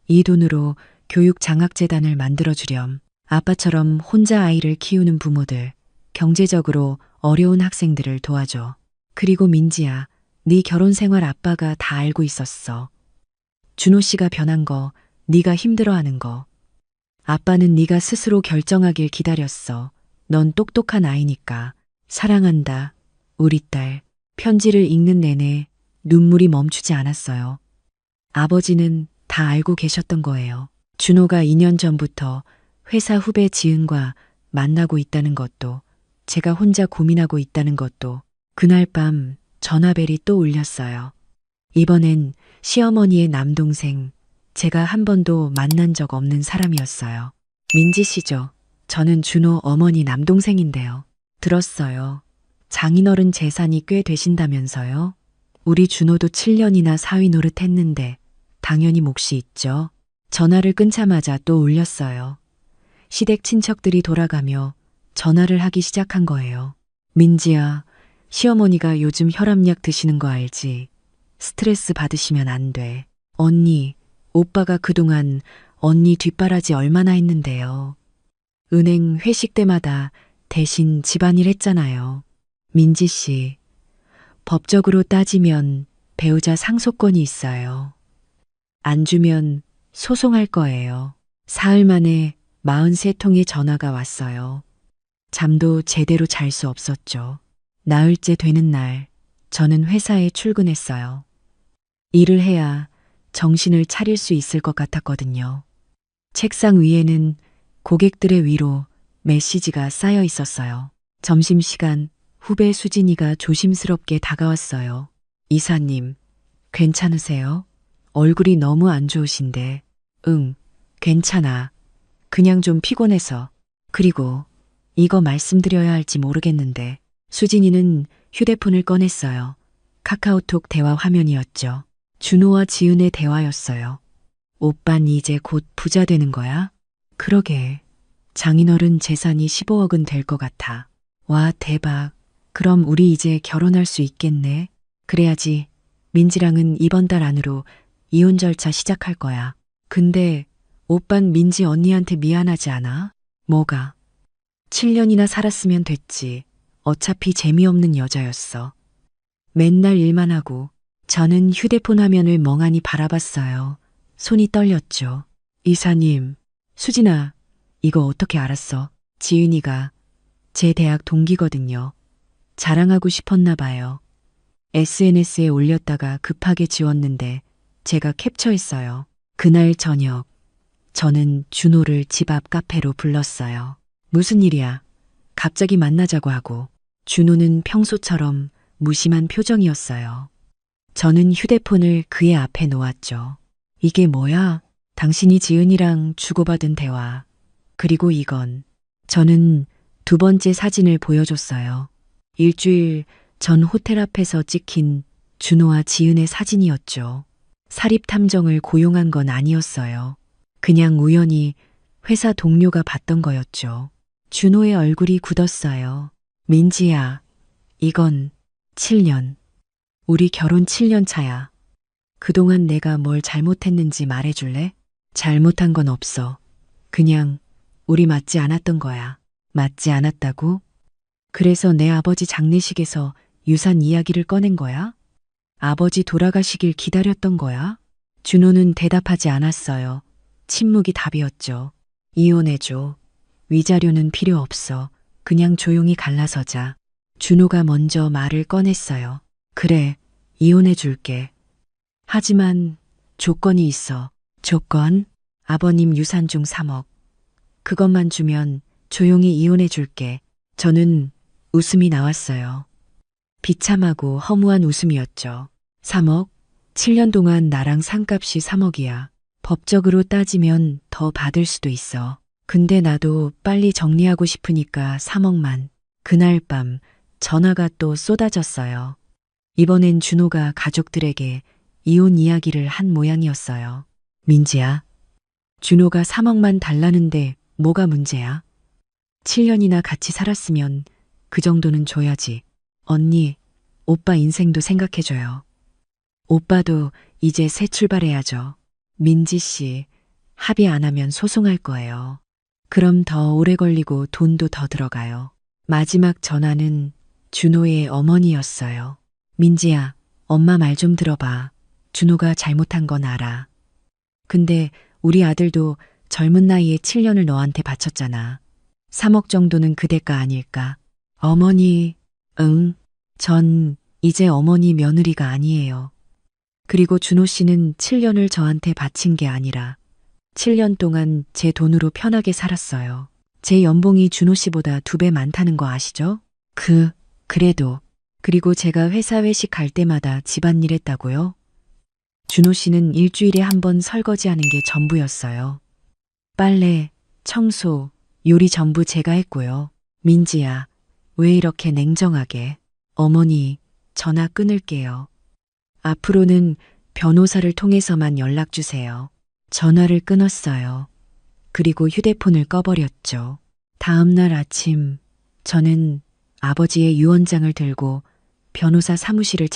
이 돈으로 교육장학재단을 만들어주렴. 아빠처럼 혼자 아이를 키우는 부모들, 경제적으로 어려운 학생들을 도와줘. 그리고 민지야, 네 결혼 생활 아빠가 다 알고 있었어. 준호 씨가 변한 거, 네가 힘들어하는 거. 아빠는 네가 스스로 결정하길 기다렸어. 넌 똑똑한 아이니까. 사랑한다, 우리 딸. 편지를 읽는 내내 눈물이 멈추지 않았어요. 아버지는 다 알고 계셨던 거예요. 준호가 2년 전부터 회사 후배 지은과 만나고 있다는 것도, 제가 혼자 고민하고 있다는 것도. 그날 밤 전화벨이 또 울렸어요. 이번엔 시어머니의 남동생, 제가 한 번도 만난 적 없는 사람이었어요. 민지 씨죠. 저는 준호 어머니 남동생인데요. 들었어요. 장인어른 재산이 꽤 되신다면서요? 우리 준호도 7년이나 사위 노릇했는데 당연히 몫이 있죠. 전화를 끊자마자 또 울렸어요. 시댁 친척들이 돌아가며 전화를 하기 시작한 거예요. 민지야, 시어머니가 요즘 혈압약 드시는 거 알지? 스트레스 받으시면 안 돼. 언니, 오빠가 그동안 언니 뒷바라지 얼마나 했는데요. 은행 회식 때마다 대신 집안일 했잖아요. 민지 씨, 법적으로 따지면 배우자 상속권이 있어요. 안 주면 소송할 거예요. 사흘 만에 43통의 전화가 왔어요. 잠도 제대로 잘 수 없었죠. 나흘째 되는 날, 저는 회사에 출근했어요. 일을 해야 정신을 차릴 수 있을 것 같았거든요. 책상 위에는 고객들의 위로 메시지가 쌓여 있었어요. 점심시간 후배 수진이가 조심스럽게 다가왔어요. 이사님, 괜찮으세요? 얼굴이 너무 안 좋으신데. 응, 괜찮아. 그냥 좀 피곤해서. 그리고 이거 말씀드려야 할지 모르겠는데. 수진이는 휴대폰을 꺼냈어요. 카카오톡 대화 화면이었죠. 준호와 지은의 대화였어요. 오빤 이제 곧 부자 되는 거야? 그러게. 장인어른 재산이 15억은 될 것 같아. 와, 대박. 그럼 우리 이제 결혼할 수 있겠네. 그래야지. 민지랑은 이번 달 안으로 이혼 절차 시작할 거야. 근데 오빤 민지 언니한테 미안하지 않아? 뭐가? 7년이나 살았으면 됐지. 어차피 재미없는 여자였어. 맨날 일만 하고. 저는 휴대폰 화면을 멍하니 바라봤어요. 손이 떨렸죠. 이사님, 수진아, 이거 어떻게 알았어? 지은이가 제 대학 동기거든요. 자랑하고 싶었나 봐요. SNS에 올렸다가 급하게 지웠는데 제가 캡처했어요. 그날 저녁, 저는 준호를 집 앞 카페로 불렀어요. 무슨 일이야? 갑자기 만나자고 하고. 준호는 평소처럼 무심한 표정이었어요. 저는 휴대폰을 그의 앞에 놓았죠. 이게 뭐야? 당신이 지은이랑 주고받은 대화. 그리고 이건. 저는 두 번째 사진을 보여줬어요. 일주일 전 호텔 앞에서 찍힌 준호와 지은의 사진이었죠. 사립탐정을 고용한 건 아니었어요. 그냥 우연히 회사 동료가 봤던 거였죠. 준호의 얼굴이 굳었어요. 민지야, 이건 7년. 우리 결혼 7년 차야. 그동안 내가 뭘 잘못했는지 말해줄래? 잘못한 건 없어. 그냥 우리 맞지 않았던 거야. 맞지 않았다고? 그래서 내 아버지 장례식에서 유산 이야기를 꺼낸 거야? 아버지 돌아가시길 기다렸던 거야? 준호는 대답하지 않았어요. 침묵이 답이었죠. 이혼해줘. 위자료는 필요 없어. 그냥 조용히 갈라서자. 준호가 먼저 말을 꺼냈어요. 그래, 이혼해줄게. 하지만 조건이 있어. 조건? 아버님 유산 중 3억. 그것만 주면 조용히 이혼해줄게. 저는 웃음이 나왔어요. 비참하고 허무한 웃음이었죠. 3억? 7년 동안 나랑 산값이 3억이야. 법적으로 따지면 더 받을 수도 있어. 근데 나도 빨리 정리하고 싶으니까 3억만. 그날 밤 전화가 또 쏟아졌어요. 이번엔 준호가 가족들에게 이혼 이야기를 한 모양이었어요. 민지야, 준호가 3억만 달라는데 뭐가 문제야? 7년이나 같이 살았으면 그 정도는 줘야지. 언니, 오빠 인생도 생각해줘요. 오빠도 이제 새 출발해야죠. 민지 씨, 합의 안 하면 소송할 거예요. 그럼 더 오래 걸리고 돈도 더 들어가요. 마지막 전화는 준호의 어머니였어요. 민지야, 엄마 말 좀 들어봐. 준호가 잘못한 건 알아. 근데 우리 아들도 젊은 나이에 7년을 너한테 바쳤잖아. 3억 정도는 그 대가 아닐까? 어머니, 응. 전 이제 어머니 며느리가 아니에요. 그리고 준호 씨는 7년을 저한테 바친 게 아니라 7년 동안 제 돈으로 편하게 살았어요. 제 연봉이 준호 씨보다 2배 많다는 거 아시죠? 그래도. 그리고 제가 회사 회식 갈 때마다 집안일 했다고요? 준호 씨는 일주일에 한 번 설거지하는 게 전부였어요. 빨래, 청소, 요리 전부 제가 했고요. 민지야, 왜 이렇게 냉정하게? 어머니, 전화 끊을게요. 앞으로는 변호사를 통해서만 연락 주세요. 전화를 끊었어요. 그리고 휴대폰을 꺼버렸죠. 다음 날 아침, 저는 아버지의 유언장을 들고 변호사 사무실을